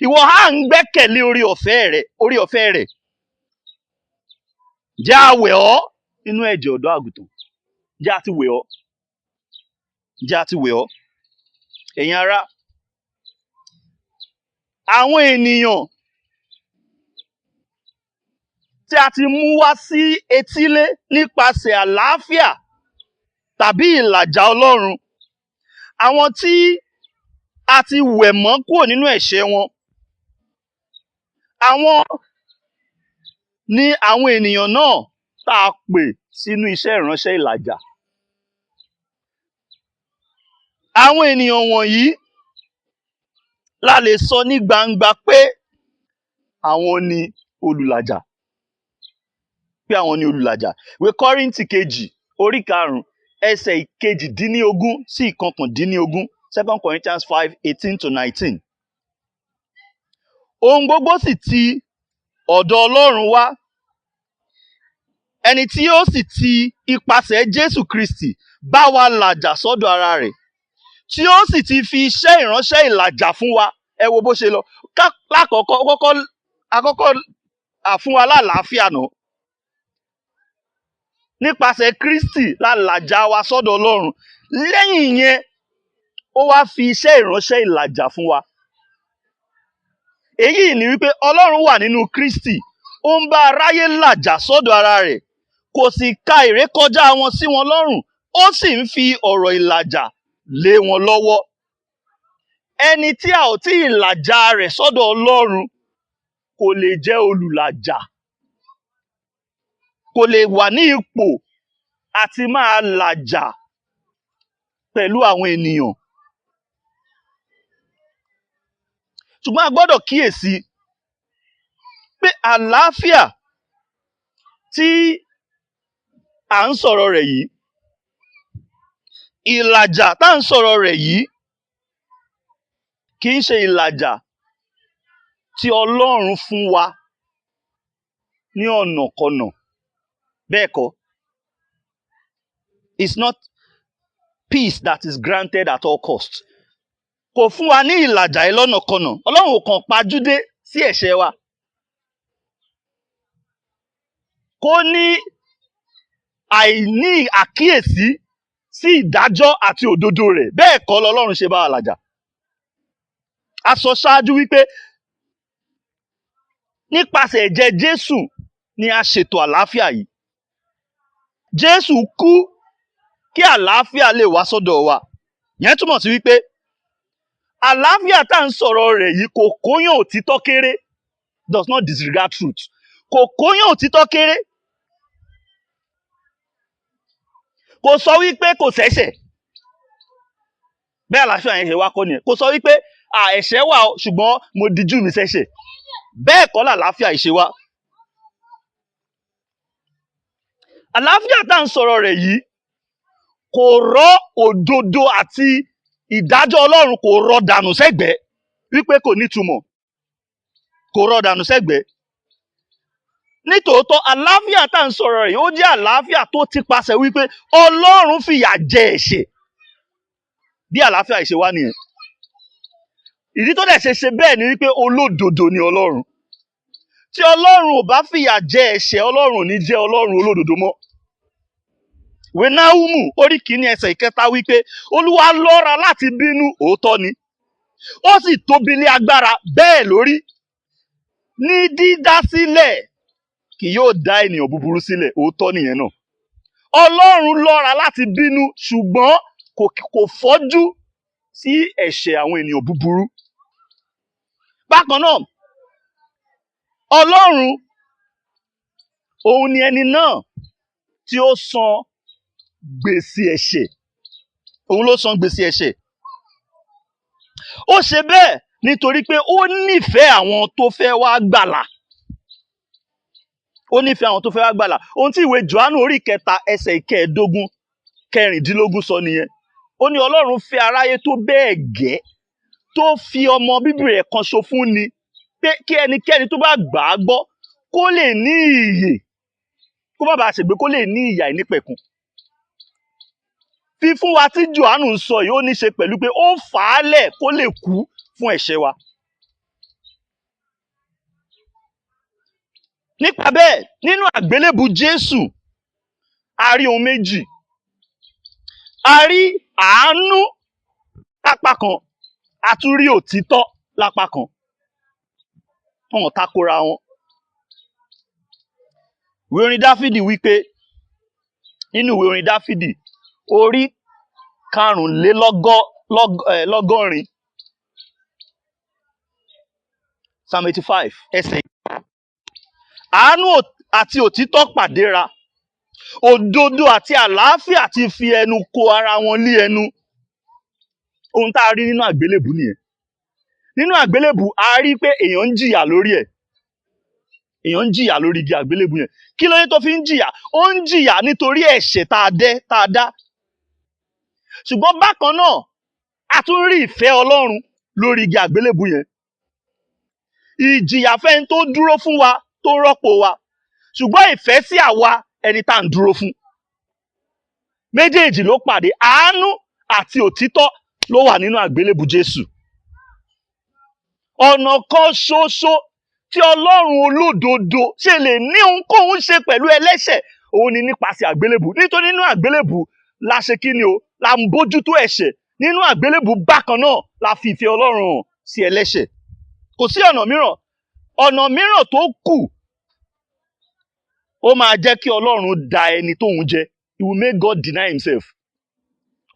Ìwọ á ń gbẹ́kẹ̀lé orí ọ̀fẹ́ rẹ̀. Ǹjẹ́ a wẹ̀ ọ́ nínú ẹ̀jẹ̀ ọ̀dọ́-àgùntàn? Ǹjẹ́ a ti wẹ̀ ọ́? Ǹjẹ́ a ti wẹ̀ ọ́? Ẹ̀yin ará, àwọn ènìyàn tí a ti mú wá sí etílé nípasẹ̀ àlàáfíà tàbí ìlàjà Ọlọ́run, àwọn tí a ti wẹ̀ mọ́ kúrò nínú ẹ̀ṣẹ̀ wọn, àwọn ni àwọn ènìyàn náà tá a pè sínú iṣẹ́ ìránṣẹ́ ìlàjà. Àwọn ènìyàn wọ̀nyí la lè sọ ní gbangba pé àwọn ni olùlàjà. Pé àwọn ni olùlàjà. Ìwé Kọ́ríńtì kejì orí 5 ẹsẹ̀ 18 sí 19. 2 Corinthians 5:18-19. Ohun gbogbo sì ti ọ̀dọ̀ Ọlọ́run wá, ẹni tí ó sì ti ipasẹ̀ Jésù Kristi bá wa làjà sọ́dọ̀ ara rẹ̀, tí ó sì ti fi iṣẹ́ ìránṣẹ́ ìlàjà fún wa. Ẹ wo bó ṣe lọ. Àkọ́kọ́ fún wa lálàáfíà náà. Nípasẹ̀ Kristi la làjà wa sọ́dọ̀ Ọlọ́run. Lẹ́yìn yẹn, ó wá fi iṣẹ́ ìránṣẹ́ ìlàjà fún wa. Èyí ni wípé Ọlọ́run wà nínú Kristi. Ó ń bá aráyé làjà sọ́dọ̀ ara rẹ̀. Kò sì ka ìrékọjá wọn sí wọn lọ́rùn. Ó sì ń fi ọ̀rọ̀ ìlàjà lé wọn lọ́wọ́. Ẹni tí a ò tí ì làjà rẹ̀ sọ́dọ̀ Ọlọ́run kò lè jẹ́ olùlàjà. Kò lè wà ní ipò àti máa làjà pẹ̀lú àwọn ènìyàn. Ṣùgbọ́n a gbọ́dọ̀ kíyèsí pé àlàáfíà tí à ń sọ̀rọ̀ rẹ̀ yìí, ìlàjà tá à ń sọ̀rọ̀ rẹ̀ yìí, kì í ṣe ìlàjà tí Ọlọ́run fún wa ní ọ̀nàkọnà. Bẹ́ẹ̀ kọ́. It's not peace that is granted at all costs. Kò fún wa ní ìlàjà yìí lọ́nàkọnà. Ọlọ́run ò kàn pajúdé sí ẹ̀ṣẹ̀ wa. Kó ní àìní àkíyèsí sí ìdájọ́ àti òdodo rẹ̀. Bẹ́ẹ̀ kọ́ lọ́lọ́run ṣe bá wa làjà. A sọ ṣáájú wípé nípasẹ̀ ẹ̀jẹ̀ Jésù ni a ṣètò àlàáfíà yìí. Jésù kú kí àlàáfíà lè wá sọ́dọ̀ wa. Ìyẹn túmọ̀ sí wípé àlàáfíà tá à ń sọ̀rọ̀ rẹ̀ yìí kò kóyàn òtítọ́ kéré. Does not disregard truth. Kò kóyàn òtítọ́ kéré. Kò sọ wípé kò ṣẹ̀ṣẹ̀. Bẹ́ẹ̀ àlàáfíà yẹn ṣe wá kọ́ nìyẹn. Kò sọ wípé ẹ̀ṣẹ̀ wà ṣùgbọ́n mo dijú mi ṣẹ̀ṣẹ̀. Bẹ́ẹ̀ kọ́ làlàáfíà yìí ṣe wá. àlàáfíà tá à ń sọ̀rọ̀ rẹ̀ yìí kò rọ́ òdodo àti ìdájọ́ Ọlọ́run, kò rọ́ dànù sẹ́gbẹ̀ẹ́ wípé kò nítumọ̀, kò rọ́ dànù sẹ́gbẹ̀ẹ́. Nítòótọ́ àlàáfíà tá à ń sọ̀rọ̀ rẹ̀ yìí ó jẹ́ àlàáfíà tó ti pasẹ̀ wípé Ọlọ́run fìyà jẹ ẹ̀ṣẹ̀. Bí àlàáfíà ìṣe wá nìyẹn. Ìdí tó dẹ̀ ṣe bẹ́ẹ̀ ni wípé olódodo ni Ọlọ́run. Tí Ọlọ́run ò bá fìyà jẹ ẹ̀ṣẹ̀, Ọlọ́run ò ní jẹ́ Ọlọ́run olódodo mọ́. Ìwé Náhúmù orí 1 ẹsẹ̀ 3 wípé Olúwa lọ́ra láti bínú, òótọ́ ni. Ó sì tóbi ní agbára, bẹ́ẹ̀ lórí. Ní dídá sílẹ̀ kì yóò dá ènìyàn búburú sílẹ̀, òótọ́ nìyẹn náà. Ọlọ́run lọ́ra láti bínú, ṣùgbọ́n kò fọ́jú sí ẹ̀ṣẹ̀ àwọn ènìyàn búburú. Bákan náà, Ọlọ́run òun ni ẹni náà tí ó san gbèsè ẹ̀ṣẹ̀. Òun ló san gbèsè ẹ̀ṣẹ̀. Ó ṣe bẹ́ẹ̀ nítorí pé ó nífẹ̀ẹ́ àwọn tó fẹ́ wá gbàlà. Ó nífẹ̀ẹ́ àwọn tó fẹ́ wá gbàlà. Ohun tí ìwé Jòhánù orí 3 ẹsẹ̀ 15 sọ nìyẹn. Ó ní Ọlọ́run fẹ́ aráyé tó bẹ́ẹ̀ gẹ́ tó fi ọmọ bíbí rẹ̀ kan ṣo fún ni, pé kí ẹnikẹ́ni tó bá gbà á gbọ́ kó lè ní ìyè, kó má bàa ṣègbé, kó lè ní ìyà ìnípẹ̀kun. Fífún wa tí Jòhánù ń sọ yìí ó ní ṣe pẹ̀lú pé ó fà á lẹ̀ kó lè kú fún ẹ̀ṣẹ̀ wa. Nípa bẹ́ẹ̀, nínú àgbélébù Jésù a rí ohun méjì. A rí àánú lápá kan, a tún rí òtítọ́ lápá kan. Wọ́n takora wọn. Ìwé orin Dáfídì wípé, nínú ìwé orin Dáfídì orí 85 Psalm 85 ẹsẹ̀. Àánú àti òtítọ́ pàdéra, òdodo àti àlàáfíà ti fi ẹnu kò ara wọn lé ẹnu. Ohun tá a rí nínú àgbélébù nìyẹn. Nínú àgbélébù a rí pé èèyàn ń jìyà lórí ẹ̀. Èèyàn ń jìyà lórí igi àgbélébù yẹn. Kí ló dé tó fi ń jìyà? Ó ń jìyà nítorí ẹ̀ṣẹ̀ tá a dá. Ṣùgbọ́n bákan náà a tún rí ìfẹ́ Ọlọ́run lórí igi àgbélébù yẹn. Ìjìyà fẹ́ni tó dúró fún wa, tó rọ́pò wa, ṣùgbọ́n ìfẹ́ sí àwa ẹni tá à ń dúró fún. Méjèèjì ló pàdé. Àánú àti òtítọ́ ló wà nínú àgbélébù Jésù. Ọ̀nà kan ṣoṣo tí Ọlọ́run olódodo ṣe lè ní ohunkóhun ṣe pẹ̀lú ẹlẹ́ṣẹ̀, òun ni nípasẹ̀ àgbélébù. Nítorí nínú àgbélébù la ṣe kí ni o? La ń bójútó ẹ̀ṣẹ̀. Nínú àgbélébù bákan náà la fi ìfẹ́ Ọlọ́run hàn sí ẹlẹ́ṣẹ̀. Kò sí ọ̀nà mìíràn. Ọ̀nà mìíràn tó kù, ó máa jẹ́ kí Ọlọ́run da ẹni tóun jẹ. It will make God deny himself.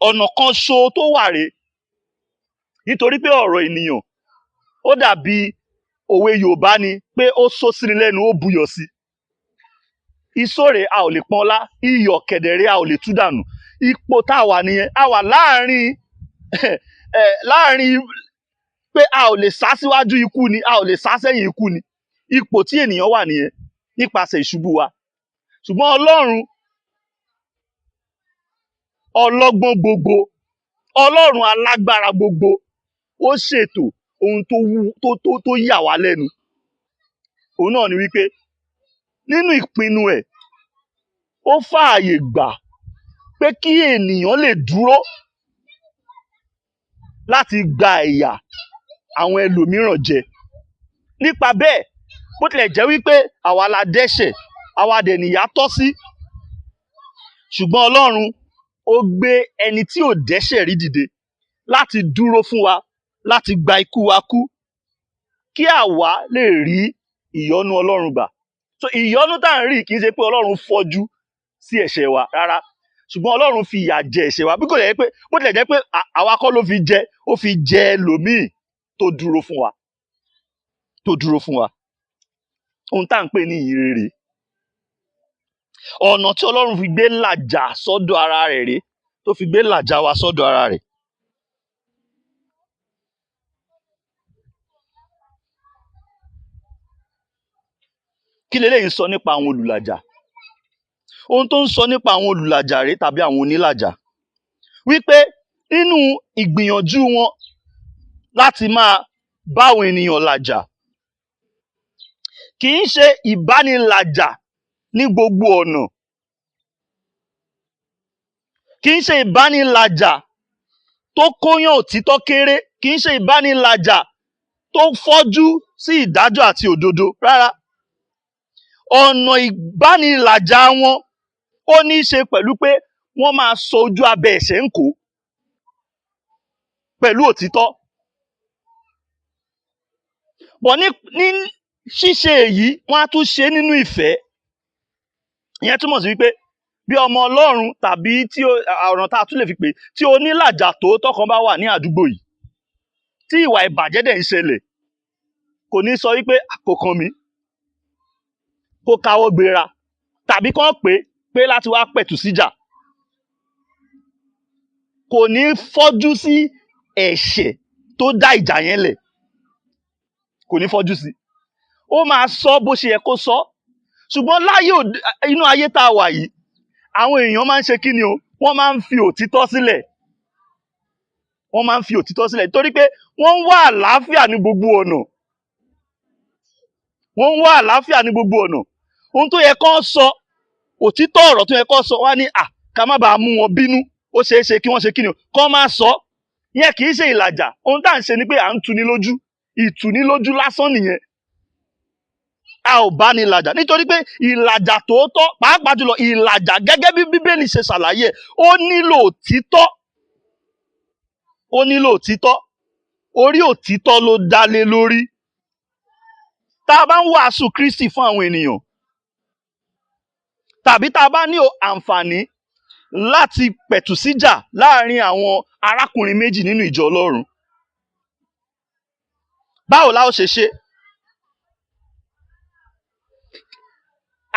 Ọ̀nà kan ṣo tó wà rèé. Nítorí pé ọ̀rọ̀ ènìyàn ó dàbí òwe Yorùbá ni pé ó só síni lẹ́nu, ó buyọ̀ sí. Ìsóre a ò lè pọ́nlá, iyọ̀ kẹ̀dẹ̀rẹ́ a ò lè tú dànù. Ipò tá a wà nìyẹn. A wà láàrin pé a ò lè sá síwájú ikú ni, a ò lè sá sẹ́yìn ikú ni. Ipò tí ènìyàn wà nìyẹn nípasẹ̀ ìṣubú wa. Ṣùgbọ́n Ọlọ́run ọlọ́gbọ́n gbogbo, Ọlọ́run alágbára gbogbo, ó ṣètò ohun tó yà wá lẹ́nu. Òun náà ni wípé nínú ìpinnu ẹ̀, ó fààyè gbà pé kí ènìyàn lè dúró láti gba ìyà àwọn ẹlòmíràn jẹ. Nípa bẹ́ẹ̀, bó tilẹ̀ jẹ́ wípé àwa la dẹ́ṣẹ̀, àwa dẹ̀ nìyà tọ́ sí, ṣùgbọ́n Ọlọ́run ó gbé ẹni tí ò dẹ́ṣẹ̀ rí dìde láti dúró fún wa, láti gba ikú wa kú, kí àwa lè rí ìyọ́nú Ọlọ́run gbà. So ìyọ́nú tá à ń rí kì í ṣe pé Ọlọ́run fọ́jú sí ẹ̀ṣẹ̀ wa rárá, ṣùgbọ́n Ọlọ́run fi ìyà jẹ ẹ̀ṣẹ̀ wa. Bó tilẹ̀ jẹ́ pé àwa kọ́ ló fi jẹ, ó fi jẹ ẹlòmíì tó dúró fún wa. Tó dúró fún wa. Ohun tá à ń pè ní ìyìn rere. Ọ̀nà tí Ọlọ́run fi gbé làjà sọ́dọ̀ ara rẹ̀ rèé, tó fi gbé làjà wa sọ́dọ̀ ara rẹ̀. Kí leléyìí sọ nípa àwọn olùlàjà? ohun tó ń sọ nípa àwọn olùlàjà rèé tàbí àwọn onílàjà wípé nínú ìgbìyànjú wọn láti máa bá àwọn ènìyàn làjà kì í ṣe ìbánilàjà ní gbogbo ọ̀nà, kì í ṣe ìbánilàjà tó kóyàn òtítọ́ kéré, kì í ṣe ìbánilàjà tó fọ́jú sí ìdájọ́ àti òdodo rárá. Ọ̀nà ìbánilàjà wọn ó ní í ṣe pẹ̀lú pé wọ́n máa sọ ojú abẹ ẹ̀ṣẹ̀ ń kó pẹ̀lú òtítọ́. Bọ̀ ní ṣíṣe èyí wọ́n á tún ṣe nínú ìfẹ́. Ìyẹn túmọ̀ sí wípé bí ọmọ Ọlọ́run tàbí tí ọ̀ràn tá a tún lè fi pè tí onílàjà tòótọ́ kan bá wà ní àdúgbò yìí tí ìwà ìbàjẹ́ dẹ̀ ń ṣẹlẹ̀, kò ní sọ wípé kò kàn mí, kó káwọ́ gbéra tàbí kán pé láti wá pẹ̀tù síjà. Kò ní fọ́jú sí ẹ̀ṣẹ̀ tó dá ìjà yẹn lẹ̀, kò ní fọ́jú sí. Ó máa sọ bó ṣe yẹ kó sọ. Ṣùgbọ́n inú ayé tá a wà yìí, àwọn èèyàn máa ń ṣe kí ni o? Wọ́n máa ń fi òtítọ́ sílẹ̀. Wọ́n máa ń fi òtítọ́ sílẹ̀ torí pé wọ́n ń wá àlàáfíà ní gbogbo ọ̀nà. Wọ́n ń wá àlàáfíà ní gbogbo ọ̀nà. Ohun tó yẹ kán sọ, òtítọ́ ọ̀rọ̀ tó yẹ kán sọ, wá ní ká má bàa mú wọn bínú, ó ṣeé ṣe kí wọ́n ṣe kí ni o? Kán má sọ. Ìyẹn kì í ṣe ìlàjà. Ohun tá à ń ṣe ni pé à ń tuni lójú. Ìtùnilójú lásán nìyẹn. A ò bá ní làjà nítorí pé ìlàjà tòótọ́, pàápàá jùlọ ìlàjà gẹ́gẹ́ bí Bíbélì ṣe ṣàlàyé, ó nílò òtítọ́. Ó nílò òtítọ́. Orí òtítọ́ ló dá lé lórí. Tá a bá ń wàásù Kristi fún àwọn ènìyàn tàbí tá a bá ní àǹfààní láti pẹ̀tù síjà láàrin àwọn arákùnrin méjì nínú ìjọ Ọlọ́run, báwo la ó ṣe ṣe?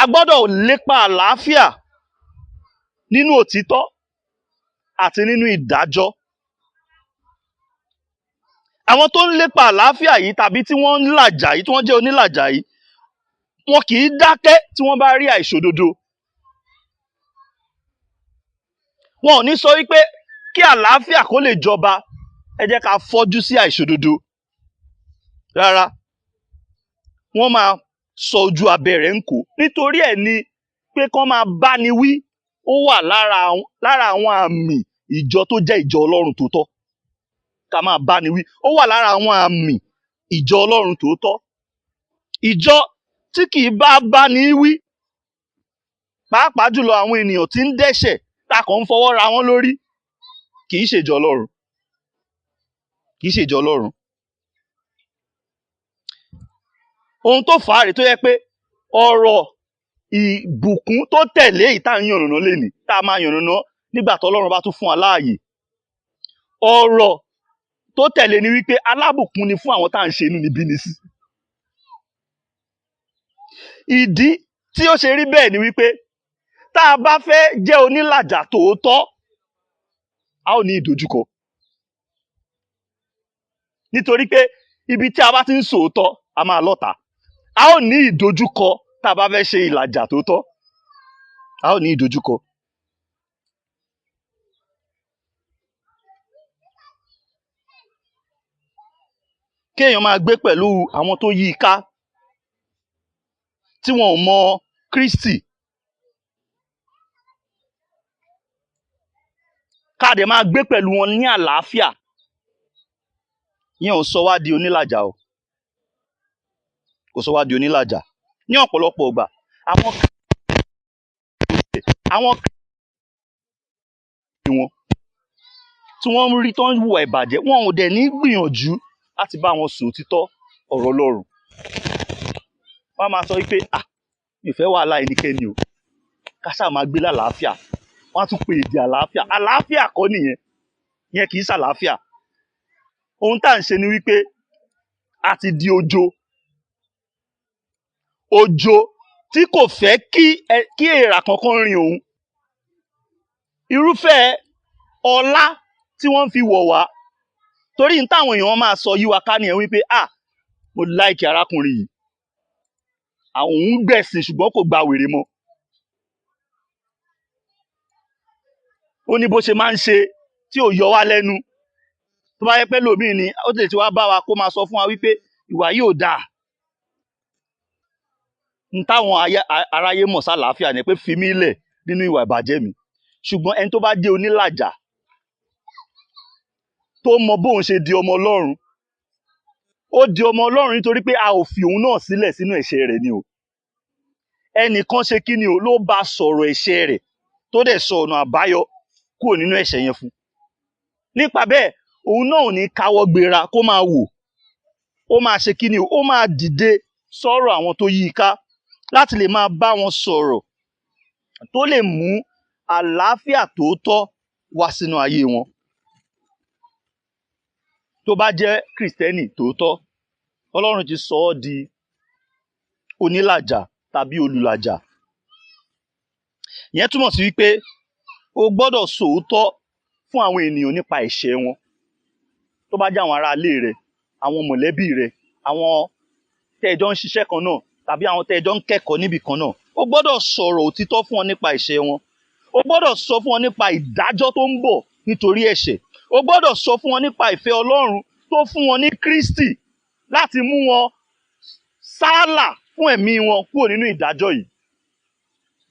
A gbọ́dọ̀ lépa àlàáfíà nínú òtítọ́ àti nínú ìdájọ́. Àwọn tó ń lépa àlàáfíà yìí tàbí tí wọ́n ń làjà yìí, tí wọ́n jẹ́ onílàjà yìí, wọn kì í dákẹ́ tí wọ́n bá rí àìṣòdodo. Wọn ò ní sọ wípé kí àlàáfíà kó lè jọba, ẹ jẹ́ ká fọ́jú sí àìṣòdodo. Rárá, wọ́n máa sọ ojú abẹ rẹ̀ ń kó. Nítorí ẹ̀ ni pé kán máa báni wí ó wà lára àwọn àmì ìjọ tó jẹ́ ìjọ Ọlọ́run tòótọ́. Ká máa báni wí ó wà lára àwọn àmì ìjọ Ọlọ́run tòótọ́. Ìjọ tí kì í báni wí, pàápàá jùlọ àwọn ènìyàn tí ń dẹ́ṣẹ̀ tá kàn ń fọwọ́ ra wọn lórí, kì í ṣe ìjọ Ọlọ́run. Kì í ṣe ìjọ Ọlọ́run. Ohun tó fà á rèé tó yẹ pé ọ̀rọ̀ ìbùkún tó tẹ̀lé èyí tá à ń yànnàná lénìí, tá a máa yànnàná nígbà tó Ọlọ́run bá tún fún wa láàyè. Ọ̀rọ̀ tó tẹ̀lé ni wípé alábùkún ni fún àwọn tá à ń ṣe inúnibíni sí. Ìdí tí ó ṣe rí bẹ́ẹ̀ ni wípé tá a bá fẹ́ jẹ́ onílàjà tòótọ́, a ó ní ìdojúkọ. Nítorí pé ibi tí a bá ti ń sòótọ́, a máa lọ́tà. A ó ní ìdojúkọ tá a bá fẹ́ ṣe ìlàjà tòótọ́. A ó ní ìdojúkọ. Kéèyàn máa gbé pẹ̀lú àwọn tó yí i ká tí wọn ò mọ Kristi. Ká dẹ̀ máa gbé pẹ̀lú wọn ní àlàáfíà. Ìyẹn ò sọ wá di onílàjà o. Kò sọ wá di onílàjà. Ní ọ̀pọ̀lọpọ̀ ìgbà, àwọn tí wọ́n rí tó ń hùwà ìbàjẹ́, wọn ò dẹ̀ ní gbìyànjú láti bá wọn sọ òtítọ́ ọ̀rọ̀ Ọlọ́run. Wọ́n á máa sọ wípé mi ò fẹ́ wàhálà ẹnikẹ́ni o, ká ṣáà máa gbé lálàáfíà. Wọ́n á tún pe èdè àlàáfíà. Àlàáfíà kọ́ nìyẹn. Ìyẹn kì í ṣàlàáfíà. Ohun tá à ń ṣe ni wípé a ti di ojo. Ojo tí kò fẹ́ kí èèrà kankan rìn òun. Irúfẹ́ ọlá tí wọ́n fi wọ̀ wá. Torí ní táwọn èèyàn máa sọ yí wa ká nìyẹn wípé mo láìkì arákùnrin yìí. Àwọn òun gbẹ̀sìn ṣùgbọ́n kò gba wèrè mọ́. ó ní bó ṣe máa ń ṣe tí ò yọ wá lẹ́nu. Tó bá yẹ pé lòmíì ni ó tètè ti wá bá wa kó máa sọ fún wa wípé ìwà yìí ò dáa. N táwọn aráyé mọ̀ sálàáfíà ni pé fi mí lẹ̀ nínú ìwà ìbàjẹ́ mi. Ṣùgbọ́n ẹni tó bá jẹ́ onílàjà tó mọ bóun ṣe di ọmọ Ọlọ́run, ó di ọmọ Ọlọ́run nítorí pé a ò fi òun náà sílẹ̀ sínú ẹ̀ṣẹ̀ rẹ̀ ni o. Ẹnìkan ṣe kí ni o ló bá sọ̀rọ̀ ẹ̀ṣẹ̀ rẹ̀ tó dẹ̀ sọ ọ̀nà àbáyọ kúrò nínú ẹ̀ṣẹ̀ yẹn fún. Nípa bẹ́ẹ̀ òun náà ò ní káwọ́ gbéra kó máa wò, ó máa ṣe kí ni o, ó máa dìde sọ̀rọ̀ àwọn tó yí i ká láti lè máa bá wọn sọ̀rọ̀ tó lè mú àlàáfíà tòótọ́ wá sínú ayé wọn. Tó bá jẹ́ Kristẹni tòótọ́, Ọlọ́run ti sọ ọ́ di onílàjà tàbí olùlàjà. Ìyẹn túmọ̀ sí wípé o gbọ́dọ̀ sòótọ́ fún àwọn ènìyàn nípa ẹ̀ṣẹ̀ wọn. Tó bá jẹ́ àwọn ará ilé rẹ, àwọn mọ̀lẹ́bí rẹ, àwọn tẹ́ ẹ jọ ń ṣiṣẹ́ kan náà tàbí àwọn tẹ́ ẹ jọ ń kẹ́kọ̀ọ́ níbì kan náà, o gbọ́dọ̀ sọ̀rọ̀ òtítọ́ fún wọn nípa ẹ̀ṣẹ̀ wọn. O gbọ́dọ̀ sọ fún wọn nípa ìdájọ́ tó ń bọ̀ nítorí ẹ̀ṣẹ̀. O gbọ́dọ̀ sọ fún wọn nípa ìfẹ́ Ọlọ́run tó fún wọn ní Kristi láti mú wọn sálà fún ẹ̀mí wọn kúrò nínú ìdájọ́ yìí.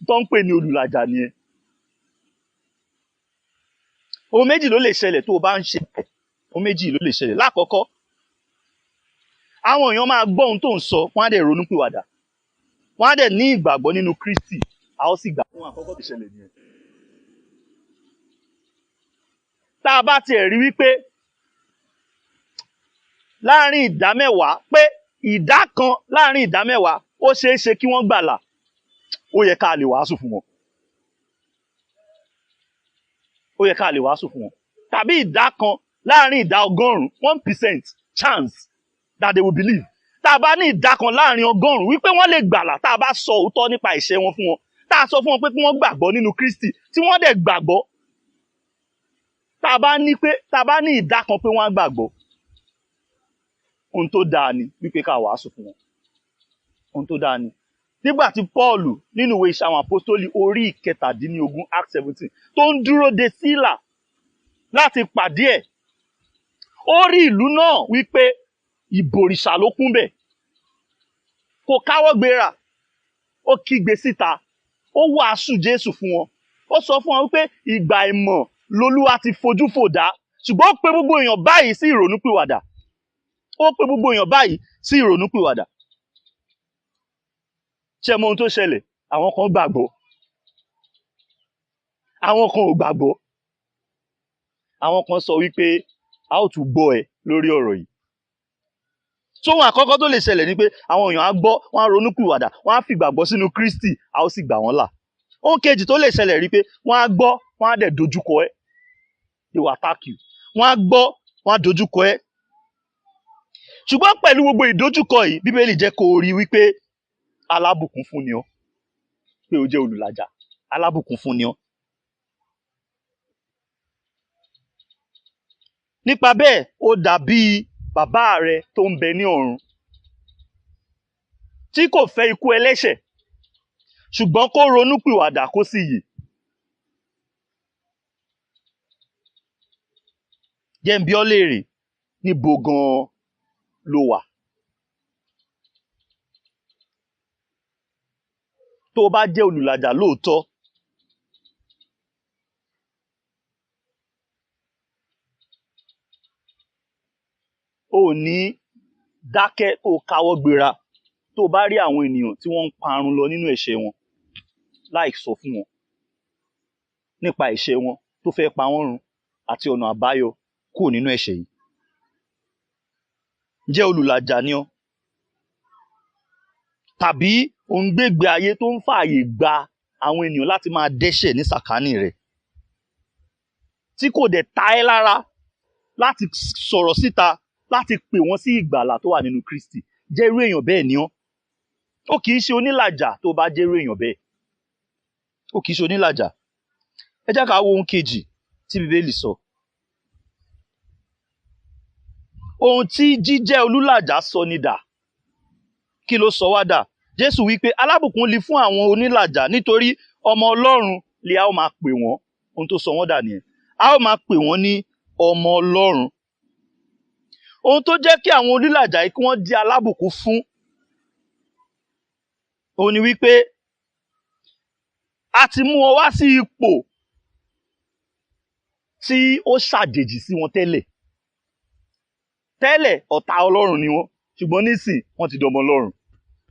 Tó ń pè ní olùlàjà nìyẹn. Ohun méjì ló lè ṣẹlẹ̀ tó o bá ń ṣe bẹ́ẹ̀. Ohun méjì ló lè ṣẹlẹ̀. Lákọ̀ọ́kọ́, àwọn èèyàn máa gbọ́ ohun tó ń sọ, wọ́n á dẹ̀ ronúpìwàdà. Wọ́n á dẹ̀ ní ìgbàgbọ́ nínú Kristi, a ó sì gbà. Ohun àkọ́kọ́ tó ṣẹlẹ̀ nìyẹn. Tá a bá tiẹ̀ rí wípé láàrin ìdá mẹ́wàá, pé ìdá kan láàrin ìdá mẹ́wàá ó ṣeé ṣe kí wọ́n gbàlà, ó yẹ ká lè wàásù fún wọn. Ó yẹ ká lè wàásù fún wọn. Tàbí ìdá kan láàrin ìdá 1% chance that they will believe. Tá a bá ní ìdá kan láàrin 100 wípé wọ́n lè gbàlà, tá a bá sọ òótọ́ nípa ìṣe wọn fún wọn, tá a sọ fún wọn pé kí wọ́n gbàgbọ́ nínú Kristi, tí wọ́n dẹ̀ gbàgbọ́, tá a bá ní ìdá kan pé wọ́n á gbàgbọ́, ohun tó dáa ni wípé ká wàásù fún wọn. Ohun tó dáa ni. Nígbà tí Pọ́ọ̀lù nínú ìwé Iṣẹ́ àwọn Àpọ́stólì orí 17 Act 17 tó ń dúró de Sílà láti pàdé ẹ̀, ó rí ìlú náà wípé ìbòrìṣà ló kún bẹ̀. Kò káwọ́ gbéra, ó kígbe síta, ó wàásù Jésù fún wọn. Ó sọ fún wọn wípé ìgbà ìmọ̀ lolúwa ti fojú fò dá, ṣùgbọ́n ó pe gbogbo èèyàn báyìí sí ìrònúpìwàdà. Ó pe gbogbo èèyàn báyìí sí ìrònúpìwàdà. Ṣé mọ ohun tó ṣẹlẹ̀? Àwọn kan gbàgbọ́, àwọn kan ò gbàgbọ́. Àwọn kan sọ wípé a ó tún gbọ́ ẹ lórí ọ̀rọ̀ yìí. Ohun àkọ́kọ́ tó lè ṣẹlẹ̀ ni pé àwọn èèyàn á gbọ́, wọ́n á ronúpìwàdà, wọ́n á fi ìgbàgbọ́ sínú Kristi, a ó sì gbà wọ́n là. Ohun kejì tó lè ṣẹlẹ̀ rí pé wọ́n á gbọ́, wọ́n á dẹ̀ dojúkọ ẹ́. They will attack you. Wọ́n á gbọ́, wọ́n á dojúkọ ẹ́. Ṣùgbọ́n pẹ̀lú gbogbo ìdojúkọ yìí, Bíbélì jẹ́ kó rí wípé alábùkún fún ni ọ́, pé o jẹ́ olùlàjà, alábùkún fún ni ọ́. Nípa bẹ́ẹ̀, ó dàbí bàbá rẹ tó ń bẹ ní ọ̀run, tí kò fẹ́ ikú ẹlẹ́ṣẹ̀, ṣùgbọ́n kó ronúpìwàdà kó sì yè. Jẹ́ n bi ọ́ léèrè, níbo gan-an ló wà? Tó o bá jẹ́ olùlàjà lóòótọ́, o ò ní dákẹ́ tó káwọ́ gbéra tó o bá rí àwọn ènìyàn tí wọ́n ń parun lọ nínú ẹ̀ṣẹ̀ wọn láì sọ fún wọn nípa ẹ̀ṣẹ̀ wọn tó fẹ́ pa wọ́n run àti ọ̀nà àbáyọ kúrò nínú ẹ̀ṣẹ̀ yìí. Jẹ́ olùlàjà ni ọ́, tàbí ò ń gbégbé ayé tó ń fààyè gba àwọn ènìyàn láti máa dẹ́ṣẹ̀ ní sàkání rẹ̀, tí kò dẹ̀ ta ẹ́ lára láti sọ̀rọ̀ síta láti pè wọ́n sí ìgbàlà tó wà nínú Kristi. Jẹ́ irú èèyàn bẹ́ẹ̀ ni ọ́. Ó kì í ṣe onílàjà tó bá jẹ́ irú èèyàn bẹ́ẹ̀. Ó kì í ṣe onílàjà. Ẹ jẹ́ ká wo ohun kejì tí Bíbélì sọ. Ohun tí jíjẹ́ olùlàjà sọ ni dà. Kí ló sọ wá dà? Jésù wí pé alábùkún li fún àwọn onílàjà nítorí ọmọ Ọlọ́run lè a ó máa pè wọ́n. ohun tó sọ wọ́n dà nìyẹn. A ó máa pè wọ́n ní ọmọ Ọlọ́run. Ohun tó jẹ́ kí àwọn onílàjà yìí kí wọ́n di alábùkún fún òun ni wípé a ti mú wọn wá sí ipò tí ó ṣàjèjì sí wọn tẹ́lẹ̀. Tẹ́lẹ̀ ọ̀tá Ọlọ́run ni wọ́n, ṣùgbọ́n nísìn wọ́n ti dọmọ Ọlọ́run.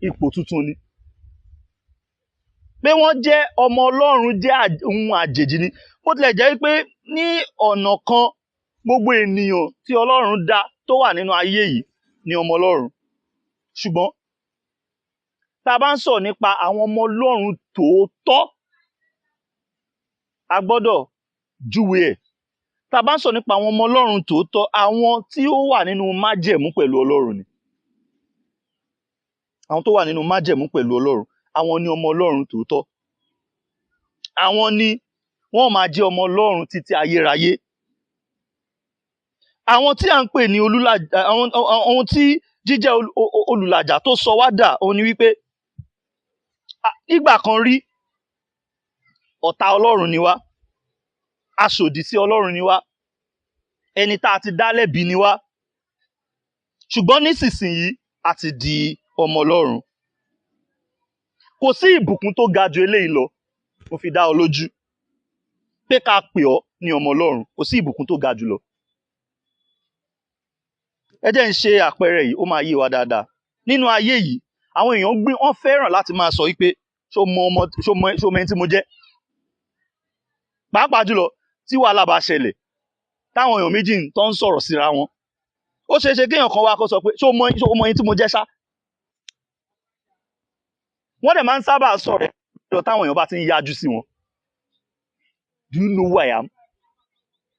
Ipò tuntun ni. Pé wọ́n jẹ́ ọmọ Ọlọ́run jẹ́ ohun àjèjì ni. Bó tilẹ̀ jẹ́ pé ní ọ̀nà kan gbogbo ènìyàn tí Ọlọ́run dá tó wà nínú ayé yìí ni ọmọ Ọlọ́run. Ṣùgbọ́n tá a bá ń sọ̀rọ̀ nípa àwọn ọmọ Ọlọ́run tòótọ́, a gbọ́dọ̀ júwe ẹ̀. Tá a bá ń sọ̀rọ̀ nípa àwọn ọmọ Ọlọ́run tòótọ́, àwọn tí ó wà nínú májẹ̀mú pẹ̀lú Ọlọ́run ni. Àwọn tó wà nínú májẹ̀mú pẹ̀lú Ọlọ́run, àwọn ni ọmọ Ọlọ́run tòótọ́. Àwọn ni wọ́n máa jẹ́ ọmọ Ọlọ́run títí ayérayé. Àwọn tí à ń pè ní olùlàjà, àwọn tí jíjẹ́ olùlàjà tó sọ wá dà, òun ni wípé nígbà kan rí ọ̀tá Ọlọ́run ni wá, aṣòdì sí Ọlọ́run ni wá, ẹni tá a ti dá lẹ́bi ni wá. Ṣùgbọ́n nísinsìnyí a ti di ọmọ Ọlọ́run. Kò sí ìbùkún tó ga ju eléyìí lọ, mo fi dá ọ lójú pé ká pè ọ́ ní ọmọ Ọlọ́run. Kò sí ìbùkún tó ga jù lọ. Ẹ jẹ́ ń ṣe àpẹẹrẹ yìí, ó máa yé wa dáadáa. Nínú ayé yìí, àwọn èèyàn wọ́n fẹ́ràn láti máa sọ wípé ṣó mọ ẹni tí mo jẹ́. Pàápàá jùlọ tí wàhálà bá ṣẹlẹ̀, táwọn èèyàn méjì tó ń sọ̀rọ̀ síra wọn, ó ṣeé ṣe kéèyàn kan wá kó sọ pé ṣó mọ ẹni tí mo jẹ́ ṣá. Wọ́n dẹ̀ máa ń sábà sọ̀rọ̀ lọ táwọn èèyàn bá ti ń yájú sí wọn. Do you know who I am?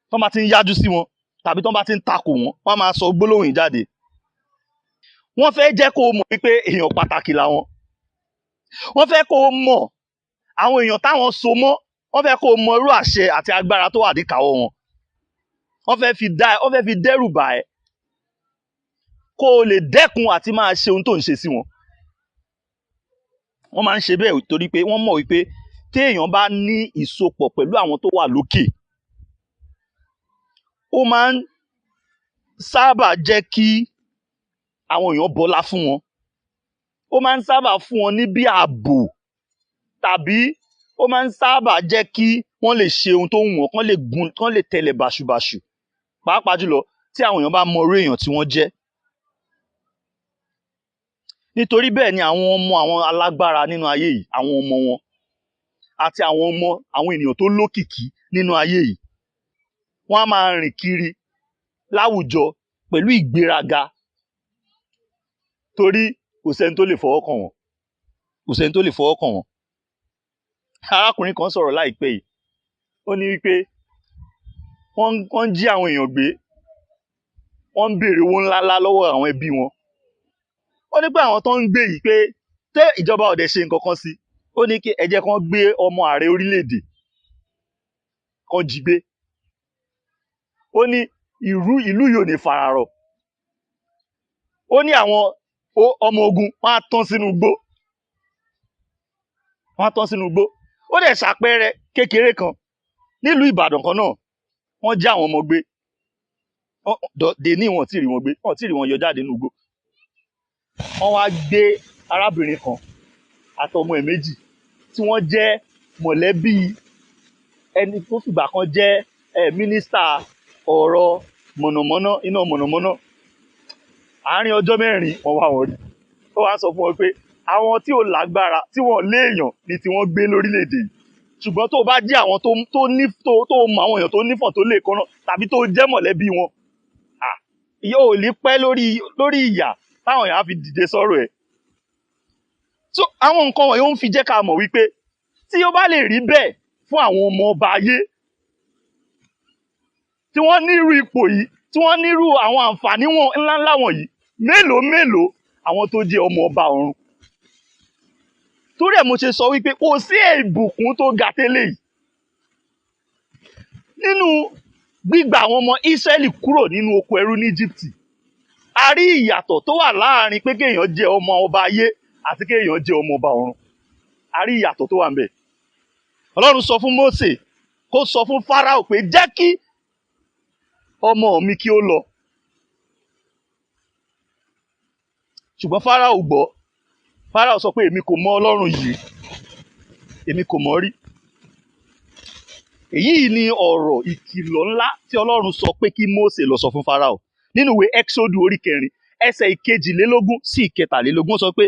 Tọ́ bá ti ń yájú sí wọn tàbí tọ́ bá ti ń takò wọn, wọ́n máa sọ gbólóhùn jáde. Wọ́n fẹ́ jẹ́ kó o mọ̀ wípé èèyàn pàtàkì làwọn. Wọ́n fẹ́ kó o mọ̀ àwọn èèyàn táwọn so mọ́. Wọ́n fẹ́ kó o mọ irú àṣẹ àti agbára tó wà níkàáwọ́ wọn. Wọ́n fẹ́ fi dẹ́rù bà ẹ́ kó o lè dẹ́kun àti máa ṣe ohun tó ń ṣe sí wọn. Wọ́n máa ń ṣe bẹ́ẹ̀ torí pé wọ́n mọ̀ wípé tí èèyàn bá ní ìsopọ̀ pẹ̀lú àwọn tó wà lókè, ó máa ń sábà jẹ́ kí àwọn èèyàn bọlá fún wọn. Ó máa ń sábà fún wọn ní bí ààbò, tàbí ó máa ń sábà jẹ́ kí wọ́n lè ṣe ohun tó wù wọ́n, kán lè tẹ̀lẹ̀ bàṣubàṣu. Pàápàá jùlọ tí àwọn èèyàn bá mọ irú èèyàn tí wọ́n jẹ́. Nítorí bẹ́ẹ̀ ni àwọn alágbára nínú ayé yìí, àwọn ọmọ wọn àti àwọn ènìyàn tó lókìkí nínú ayé yìí, wọ́n á máa rìn kiri láwùjọ pẹ̀lú ìgbéraga, torí kò sẹ́ni tó lè fọwọ́ kàn wọ́n. Kò sẹ́ni tó lè fọwọ́ kàn wọ́n. Arákùnrin kan sọ̀rọ̀ láìpẹ́ yìí, ó ní wípé wọ́n ń jí àwọn èèyàn gbé, wọ́n ń béèrè owó ńláńlá lọ́wọ́ àwọn ẹbí wọn. Ó ní pé àwọn tó ń gbé yìí pé tẹ́ ìjọba ọ̀dẹ̀ ṣe nǹkan kan sí, ó ní kí ẹ jẹ́ kán gbé ọmọ ààrẹ orílẹ̀-èdè kan jí gbé. Ó ní ìlú yìí ò ní fararọ̀. Ó ní àwọn ọmọ ogun wọ́n á tán sínú igbó. Wọ́n á tán sínú igbó. Ó dẹ̀ ṣàpẹẹrẹ kékeré kan nílùú Ìbàdàn kan náà, wọ́n já àwọn ọmọ gbé. Dèní wọn tí rí wọn gbé, wọn tí rí wọn yọ jáde nínú igbó. Wọ́n wá gbé arábìnrin kan àtọmọ ẹ̀ méjì tí wọ́n jẹ́ mọ̀lẹ́bí ẹni tó fìgbà kan jẹ́ mínísítà ọ̀rọ̀ mọ̀nàmọ́ná, iná mọ̀nàmọ́ná. Àárín ọjọ́ mẹ́rin wọ́n wá wọn rí. Ó wá sọ fún wọn pé àwọn tí ò lágbára, tí wọ́n léèyàn ni tí wọ́n gbé lórílẹ̀‐èdè yìí. Ṣùgbọ́n tó bá jẹ́ àwọn tó mọ àwọn èèyàn tó nífọ̀n tó lè kọ́nà tàbí tó jẹ́ mọ̀lẹ́bí wọn, ìyá ò ní pẹ́ lórí ìyà táwọn èèyàn á fi dìde sọ̀rọ̀ ẹ̀. So àwọn nǹkan wọ̀nyí ó ń fi jẹ́ ká mọ̀ wípé tí ó bá lè rí bẹ́ẹ̀ fún àwọn ọmọ ọba ayé, tí wọ́n nírú ipò yìí, tí wọ́n nírú àwọn àǹfààní wọn ńláńlá wọ̀nyí, mélòó àwọn tó jẹ́ ọmọ ọba ọ̀run. Torí ẹ̀ mo ṣe sọ wípé kò sí ìbùkún tó ga tẹ́lẹ̀ yìí. Nínú gbígba àwọn ọmọ Ísírẹ́lì kúrò nínú oko ẹrú ní Íjíbítì, a rí ìyàtọ̀ tó wà láàrin pé kéèyàn jẹ́ ọmọ ọba ayé àti kéèyàn jẹ́ ọmọ ọba ọ̀run. A rí ìyàtọ̀ tó wà ńbẹ̀. Ọlọ́run sọ fún Mósè kó sọ fún Fáráò pé jẹ́ kí ọmọ mi kí ó lọ. Ṣùgbọ́n Fáráò gbọ́. Fáráò sọ pé èmi kò mọ Ọlọ́run yìí, èmi kò mọ̀ rí. Èyí ni ọ̀rọ̀ ìkìlọ̀ ńlá tí Ọlọ́run sọ pé kí Mósè lọ sọ fún Fáráò nínú ìwé Ẹ́kísódù orí 4 ẹsẹ̀ 22 sí 23. Ó sọ pé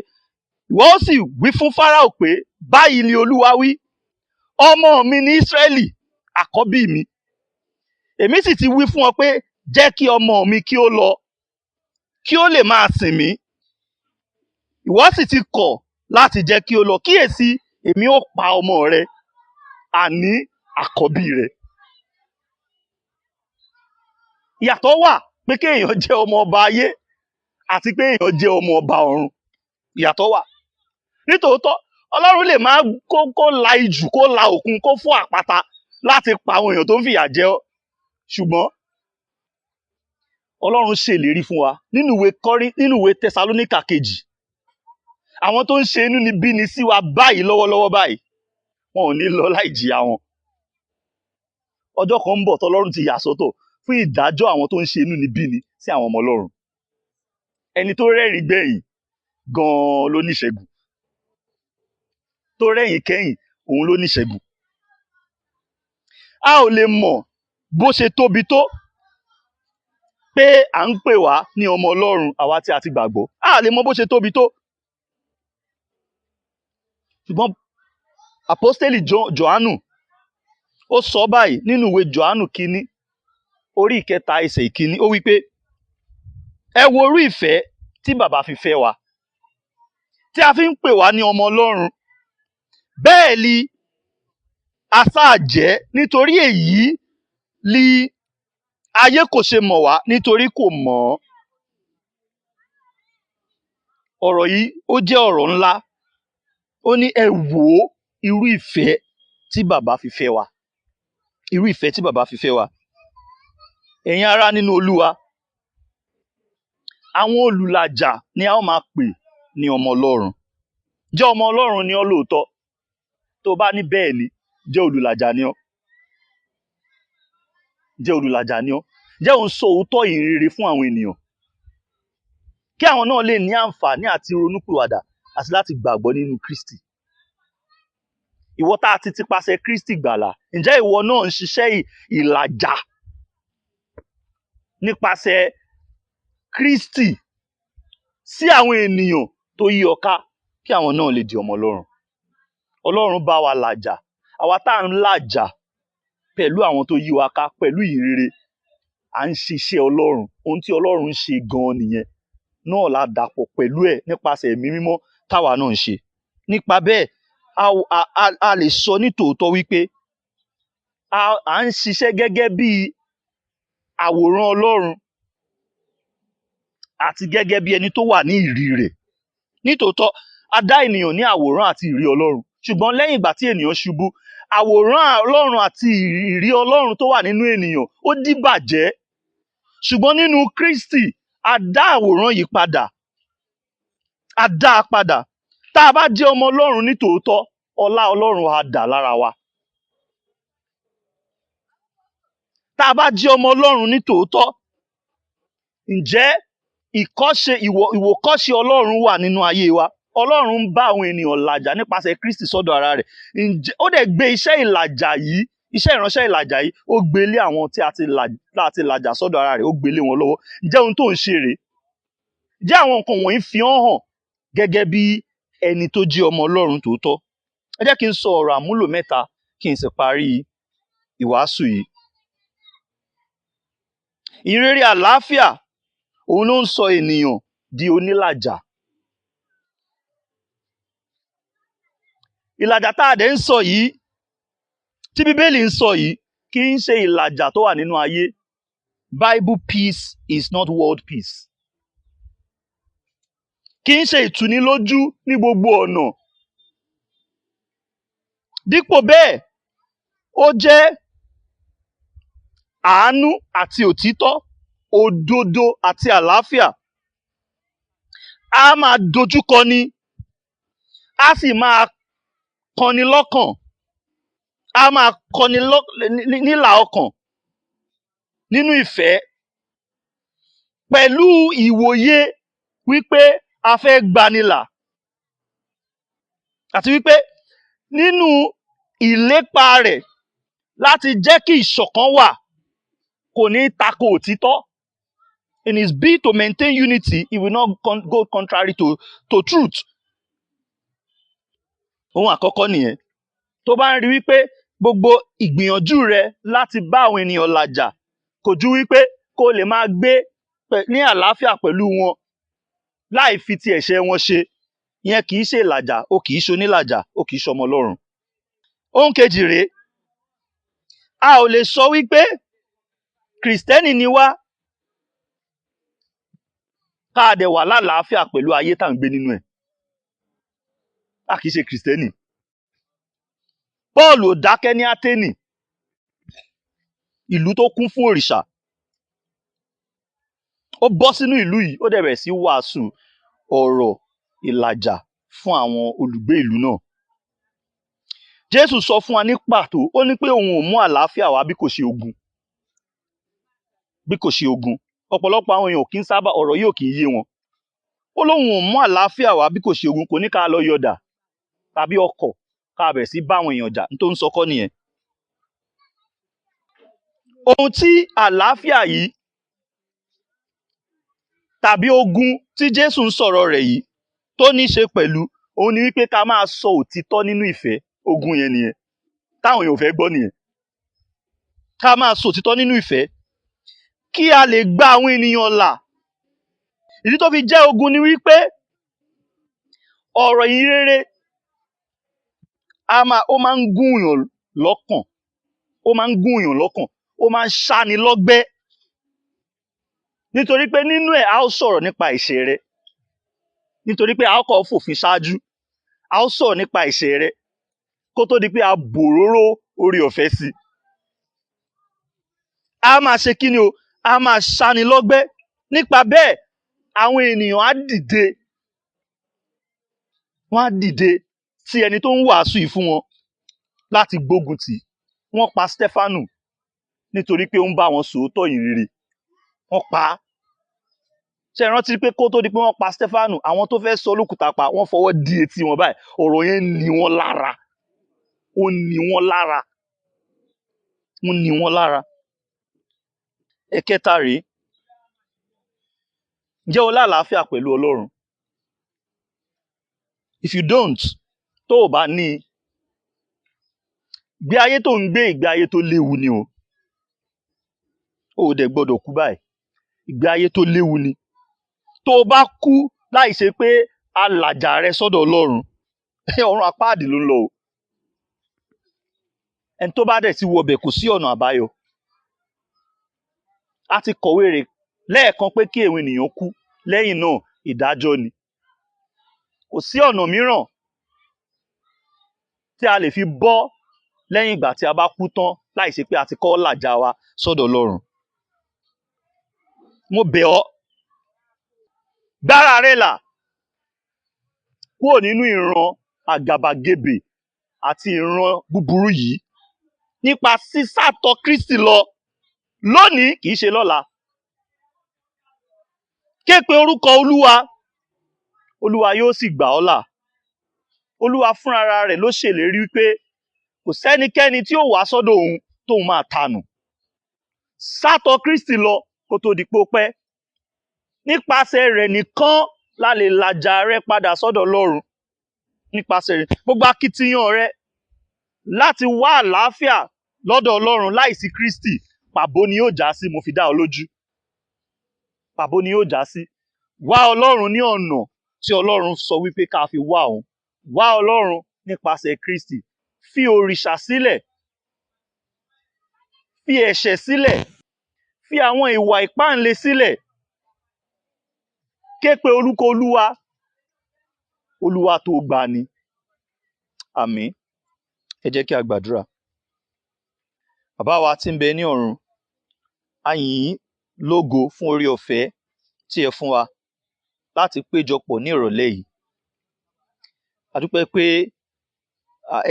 ìwọ ó sì wí fún Fáráò pé báyìí ni Olúwa wí, ọmọ mi ní Ísírẹ́lì, àkọ́bí mi. Èmi sì ti wí fún ọ pé jẹ́ kí ọmọ mi kí ó lọ, kí ó lè máa sìn mí. Ìwọ sì ti kọ̀ láti jẹ́ kí ó lọ. Kíyèsí, èmi ó pa ọmọ rẹ, àní àkọ́bí rẹ. Ìyàtọ̀ wà pé kéèyàn jẹ́ ọmọ ọba ayé àti pé èèyàn jẹ́ ọmọ ọba ọ̀run. Ìyàtọ̀ wà. Nítòótọ́, Ọlọ́run lè máa kó la ijù, kó la òkun, kó fọ́ àpáta láti pa àwọn èèyàn tó ń fìyà jẹ ọ́. Ṣùgbọ́n Ọlọ́run ṣèlérí fún wa nínú ìwé Tẹsalóníkà kejì. Àwọn tó ń ṣe inúnibíni sí wa báyìí lọ́wọ́lọ́wọ́ báyìí, wọn ò ní lọ láì jìyà wọn. Ọjọ́ kan ń bọ̀ tọ́lọ́run ti yà sọ́tọ̀ fún ìdájọ́ àwọn tó ń ṣe inúnibíni sí àwọn ọmọ Ọlọ́run. Ẹni tó rẹ́rìn gbẹ̀yìn gan-an ló níṣẹ́gun. Tó rẹ́yìn kẹ́yìn, òun ló níṣẹ́gun. A ò lè mọ̀ bó ṣe tóbi tó pé à ń pè wá ní ọmọ Ọlọ́run, àwa tí a ti gbàgbọ́. A lè mọ̀ bó ṣe tóbi tó. Ṣùgbọ́n Àpọ́stélì Jòhánù ó sọ báyìí nínú ìwé Jòhánù kínní orí 3 ẹsẹ̀ 1. Ó wí pé ẹ wo irú ìfẹ́ tí bàbá fi fẹ́ wa, tí a fi ń pè wá ní ọmọ Ọlọ́run. Bẹ́ẹ̀ ni a sáà jẹ́, nítorí èyí ni ayé kò ṣe mọ̀ wá, nítorí kò mọ̀ ọ́. Ọ̀rọ̀ yìí ó jẹ́ ọ̀rọ̀ ńlá. Ó ní ẹ wò ó irú ìfẹ́ tí bàbá fi fẹ́ wa. Irú ìfẹ́ tí bàbá fi fẹ́ wa. Ẹ̀yin ará nínú Olúwa, àwọn olùlàjà ni a ó máa pè ní ọmọ Ọlọ́run. Jẹ́ ọmọ Ọlọ́run ni ọ́ lóòótọ́. Tó bá ní bẹ́ẹ̀ ni, jẹ́ olùlàjà ni ọ́. Jẹ́ olùlàjà ni ọ́. Jẹ́ òun sọ òótọ́ ìhìnrere fún àwọn ènìyàn, kí àwọn náà lè ní àǹfààní àti ronúpìwàdà àti láti gbàgbọ́ nínú Kristi. Ìwọ tá a ti tipasẹ̀ Kristi gbàlà, ǹjẹ́ ìwọ náà ń ṣiṣẹ́ ìlàjà nípasẹ̀ Kristi sí àwọn ènìyàn tó yí ọ ká, kí àwọn náà lè di ọmọ Ọlọ́run? Ọlọ́run bá wa làjà. Àwa tá à ń làjà pẹ̀lú àwọn tó yí wa ká pẹ̀lú ìhìnrere, à ń ṣiṣẹ́ Ọlọ́run. Ohun tí Ọlọ́run ń ṣe gan-an nìyẹn. Náà la dàpọ̀ pẹ̀lú ẹ̀ nípasẹ̀ ẹ̀mí mímọ́ táwa náà ń ṣe. Nípa bẹ́ẹ̀, a lè sọ ní tòótọ́ wípé à ń ṣiṣẹ́ gẹ́gẹ́ bí àwòrán Ọlọ́run àti gẹ́gẹ́ bí ẹni tó wà ní ìrí rẹ̀. Nítòótọ́, a dá ènìyàn ní àwòrán àti ìrí Ọlọ́run. Ṣùgbọ́n lẹ́yìn ìgbà tí ènìyàn ṣubú, àwòrán Ọlọ́run àti ìrí Ọlọ́run tó wà nínú ènìyàn ó díbàjẹ́. Ṣùgbọ́n nínú Kristi, a dá àwòrán yìí padà. A dá a padà. Tá a bá jẹ́ ọmọ Ọlọ́run ní tòótọ́, ọlá Ọlọ́run á dà lára wa. Tá a bá jẹ́ ọmọ Ọlọ́run ní tòótọ́, ǹjẹ́ ìwòkọ́ṣe Ọlọ́run wà nínú ayé wa? Ọlọ́run ń bá àwọn ènìyàn làjà nípasẹ̀ Kristi sọ́dọ̀ ara rẹ̀. Ǹjẹ́ ó dẹ̀ gbé iṣẹ́ ìlàjà yìí, iṣẹ́ ìránṣẹ́ ìlàjà yìí, ó gbé lé àwọn tí a ti làjà sọ́dọ̀ ara rẹ̀, ó gbé lé wọn lọ́wọ́. Ǹjẹ́ ohun tó ń ṣe rèé? Ǹjẹ́ àwọn nǹkan wọ̀nyí fi hàn gẹ́gẹ́ bí ẹni tó jẹ́ ọmọ Ọlọ́run tòótọ́? Ẹ jẹ́ kí n sọ ọ̀rọ̀ àmúlò mẹ́ta kí n sì parí ìwàásù yìí. Ìrere àlàáfíà, òun ló ń sọ ènìyàn di onílàjà. Ìlàjà tá a dẹ̀ ń sọ yìí, tí Bíbélì ń sọ yìí, kì í ṣe ìlàjà tó wà nínú ayé. Bible peace is not world peace. Kì í ṣe ìtùnilójú ní gbogbo ọ̀nà. Dípò bẹ́ẹ̀, ó jẹ́ àánú àti òtítọ́, òdodo àti àlàáfíà. A máa dojúkọ ni, a sì máa kọni lọ́kàn, a máa kọ́ni nílà ọkàn nínú ìfẹ́ pẹ̀lú ìwòye wípé a fẹ́ gbanilà àti wípé nínú ìlépa rẹ̀ láti jẹ́ kí ìṣọ̀kan wà kò ní tako òtítọ́. In his bid to maintain unity, he will not go contrary to truth. Ohun àkọ́kọ́ nìyẹn. Tó bá ń rí wípé gbogbo ìgbìyànjú rẹ láti bá àwọn ènìyàn làjà kò ju wípé kó lè máa gbé ní àlàáfíà pẹ̀lú wọn láì fi ti ẹ̀ṣẹ̀ wọn ṣe, ìyẹn kì í ṣe ìlàjà, ó kì í ṣe onílàjà, ó kì í ṣe ọmọ Ọlọ́run. Ohun kejì rèé, a ò lè sọ wípé Kìrìsìtẹ́nì ni wá ká dẹ̀ wà lálàáfíà pẹ̀lú ayé tá à ń gbé nínú ẹ̀. A kì í ṣe Kìrìsìtẹ́nì. Pọ́ọ̀lù ò dákẹ́ ní Áténì, ìlú tó kún fún òrìṣà. Ó bọ́ sínú ìlú yìí, ó dẹ̀ bẹ̀rẹ̀ sí wàásù ọ̀rọ̀ ìlàjà fún àwọn olùgbé ìlú náà. Jésù sọ fún wa ní pàtó, ó ní pé òun ò mú àlàáfíà wá bí kò ṣe ogun. Bí kò ṣe ogun. Ọ̀pọ̀lọpọ̀ àwọn èèyàn kì í sábà, ọ̀rọ̀ yìí ò kì í yé wọn. Ó lóun ò mú àlàáfíà wá bí kò ṣe ogun, kò ní ká lọ yọdà tàbí ọkọ̀ ká bẹ̀rẹ̀ sí bá àwọn èèyàn jà, ní tó ń sọ kọ́ nìyẹn. Ohun tí àlàáfíà yìí tàbí ogun tí Jésù ń sọ̀rọ̀ rẹ̀ yìí tó ní ṣe pẹ̀lú òun ni wípé ká máa sọ òtítọ́ nínú ìfẹ́. Ogun yẹn nìyẹn táwọn èèyàn ò fẹ́ gbọ́ nìyẹn. Ká máa sọ òtítọ́ nínú ìfẹ́ kí a lè gba àwọn ènìyàn là. Ìdí tó fi jẹ́ ogun ni wípé ọ̀rọ̀ ìhìnrere ó máa ń gúnyàn lọ́kàn, ó máa ń gúnyàn lọ́kàn, ó máa ń ṣáni lọ́gbẹ́. Nítorí pé nínú ẹ̀ a ó sọ̀rọ̀ nípa ẹ̀ṣẹ̀ rẹ, nítorí pé a ó kọ́ fòfin ṣáájú, a ó sọ̀rọ̀ nípa ẹ̀ṣẹ̀ rẹ kó tó di pé a bòróró orí ọ̀fẹ́ sí. A máa ṣe kí ni o? A máa ṣáni lọ́gbẹ́. Nípa bẹ́ẹ̀ àwọn ènìyàn á dìde, wọ́n á dìde sí ẹni tó ń wàásù yìí fún wọn láti gbógun tì. Wọ́n pa Stẹ́fánù nítorí pé ó ń bá wọn sòótọ́ ìhìnrere. Wọ́n pa á. Ṣé ẹ rántí pé kó tó di pé wọ́n pa Stẹ́fánù, àwọn tó fẹ́ sọ lókùúta pa, wọ́n fọwọ́ di etí wọn báyìí. Ọ̀rọ̀ yẹn ní wọ́n lára. Ó ní wọ́n lára. Ó ní wọ́n lára. Ẹ̀kẹta rèé, ǹjẹ́ o lálàáfíà pẹ̀lú Ọlọ́run? If you don't, tó o bá ní, ìgbé ayé tó ń gbé ìgbé ayé tó léwu ni o. O ò dẹ̀ gbọ́dọ̀ kú báyìí. Ìgbé ayé tó léwu ni. Tó o bá kú láì ṣe pé alàjà rẹ sọ́dọ̀ Ọlọ́run, ọ̀run àpáàdì ló ń lọ o. Ẹni tó bá dẹ̀ ti wọbẹ̀ kò sí ọ̀nà àbáyọ. A ti kọ̀wé rẹ̀ lẹ́ẹ̀kan pé kí àwọn ènìyàn kú, lẹ́yìn náà ìdájọ́ ni. Kò sí ọ̀nà mìíràn tí a lè fi bọ́ lẹ́yìn ìgbà tí a bá kú tán láì ṣe pé a ti kọ́ làjà wa sọ́dọ̀ Ọlọ́run. Mo bẹ̀ ọ́, gbára rẹ là kúrò nínú ìran àgàbàgebè àti ìran búburú yìí nípa sísátọ Kristi lọ lónìí, kì í ṣe lọ́la. Ké pe orúkọ Olúwa, Olúwa yóò sì gbà ọ́ là. Olúwa fúnra rẹ̀ ló ṣèlérí pé kò sẹ́nikẹ́ni tí ó wá sọ́dọ̀ òun tóun máa tanù. Sátọ Kristi lọ kó tó di pé ó pẹ́. Nípasẹ̀ rẹ̀ nìkan la lè làjà rẹ padà sọ́dọ̀ Ọlọ́run. Nípasẹ̀ rẹ̀, gbogbo akitiyan rẹ láti wá àlàáfíà lọ́dọ̀ Ọlọ́run láìsí Kristi, pàbó ni yóò já sí, mo fi dá ọ lójú. Pàbó ni yóò já sí. Wá Ọlọ́run ní ọ̀nà tí Ọlọ́run sọ wípé ká fi wá òun. Wá Ọlọ́run nípasẹ̀ Kristi. Fi òrìṣà sílẹ̀. Fi ẹ̀ṣẹ̀ sílẹ̀. Fi àwọn ìwà ìpáǹle sílẹ̀. Ké pe orúkọ Olúwa. Olúwa tó gbà ni. Àmín. Ẹ jẹ́ kí a gbàdúrà. Bàbá wa tí ń bẹ ní ọ̀run, a yìn yín lógo fún oore ọ̀fẹ́ tí ẹ fún wa láti péjọpọ̀ ní ìrọ̀lẹ́ yìí. A dúpẹ́ pé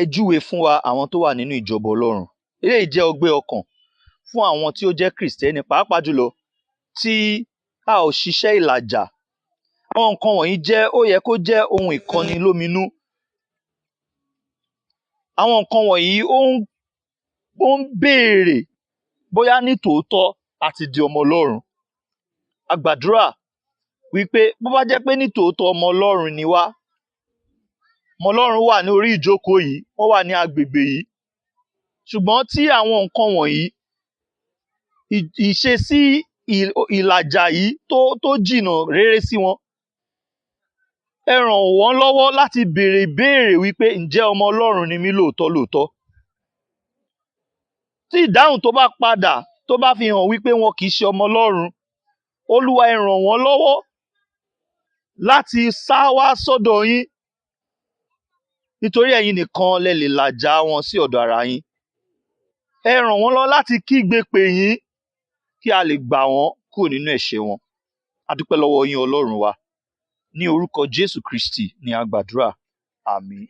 ẹ júwe fún wa àwọn tó wà nínú ìjọba Ọlọ́run. Eléyìí jẹ́ ọgbẹ́ ọkàn fún àwọn tí ó jẹ́ Kristẹni, pàápàá jùlọ tí a ò ṣiṣẹ́ ìlàjà. Àwọn nǹkan wọ̀nyí ó yẹ kó jẹ́ ohun ìkọni lóminú. Àwọn nǹkan wọ̀nyí ó ń béèrè bóyá ní tòótọ́ a ti di ọmọ Ọlọ́run. A gbàdúrà wípé bó bá jẹ́ pé ní tòótọ́ ọmọ Ọlọ́run ni wá, ọmọ Ọlọ́run wà ní orí ìjókòó yìí, wọ́n wà ní agbègbè yìí, ṣùgbọ́n tí àwọn nǹkan wọ̀nyí, ìṣesí ìlàjà yìí tó jìnnà réré sí wọn, ẹ ràn wọ́n lọ́wọ́ láti béèrè ìbéèrè wípé ǹjẹ́ ọmọ Ọlọ́run ni mí lóòótọ́ lóòótọ́. Tí ìdáhùn tó bá padà tó bá fi hàn wípé wọn kì í ṣe ọmọ Ọlọ́run, Olúwa ẹ ràn wọ́n lọ́wọ́ láti sá wá sọ́dọ̀ yín, nítorí ẹ̀yin nìkan lẹ lè làjà wọn sí ọ̀dọ̀ ara yín. Ẹ ràn wọ́n lọ́wọ́ láti kígbe pè yín kí a lè gbà wọ́n kúrò nínú ẹ̀ṣẹ̀ wọn. A dúpẹ́ lọ́wọ́ yín Ọlọ́run wa. Ní orúkọ Jésù Kristi ni a gbàdúrà. Àmín.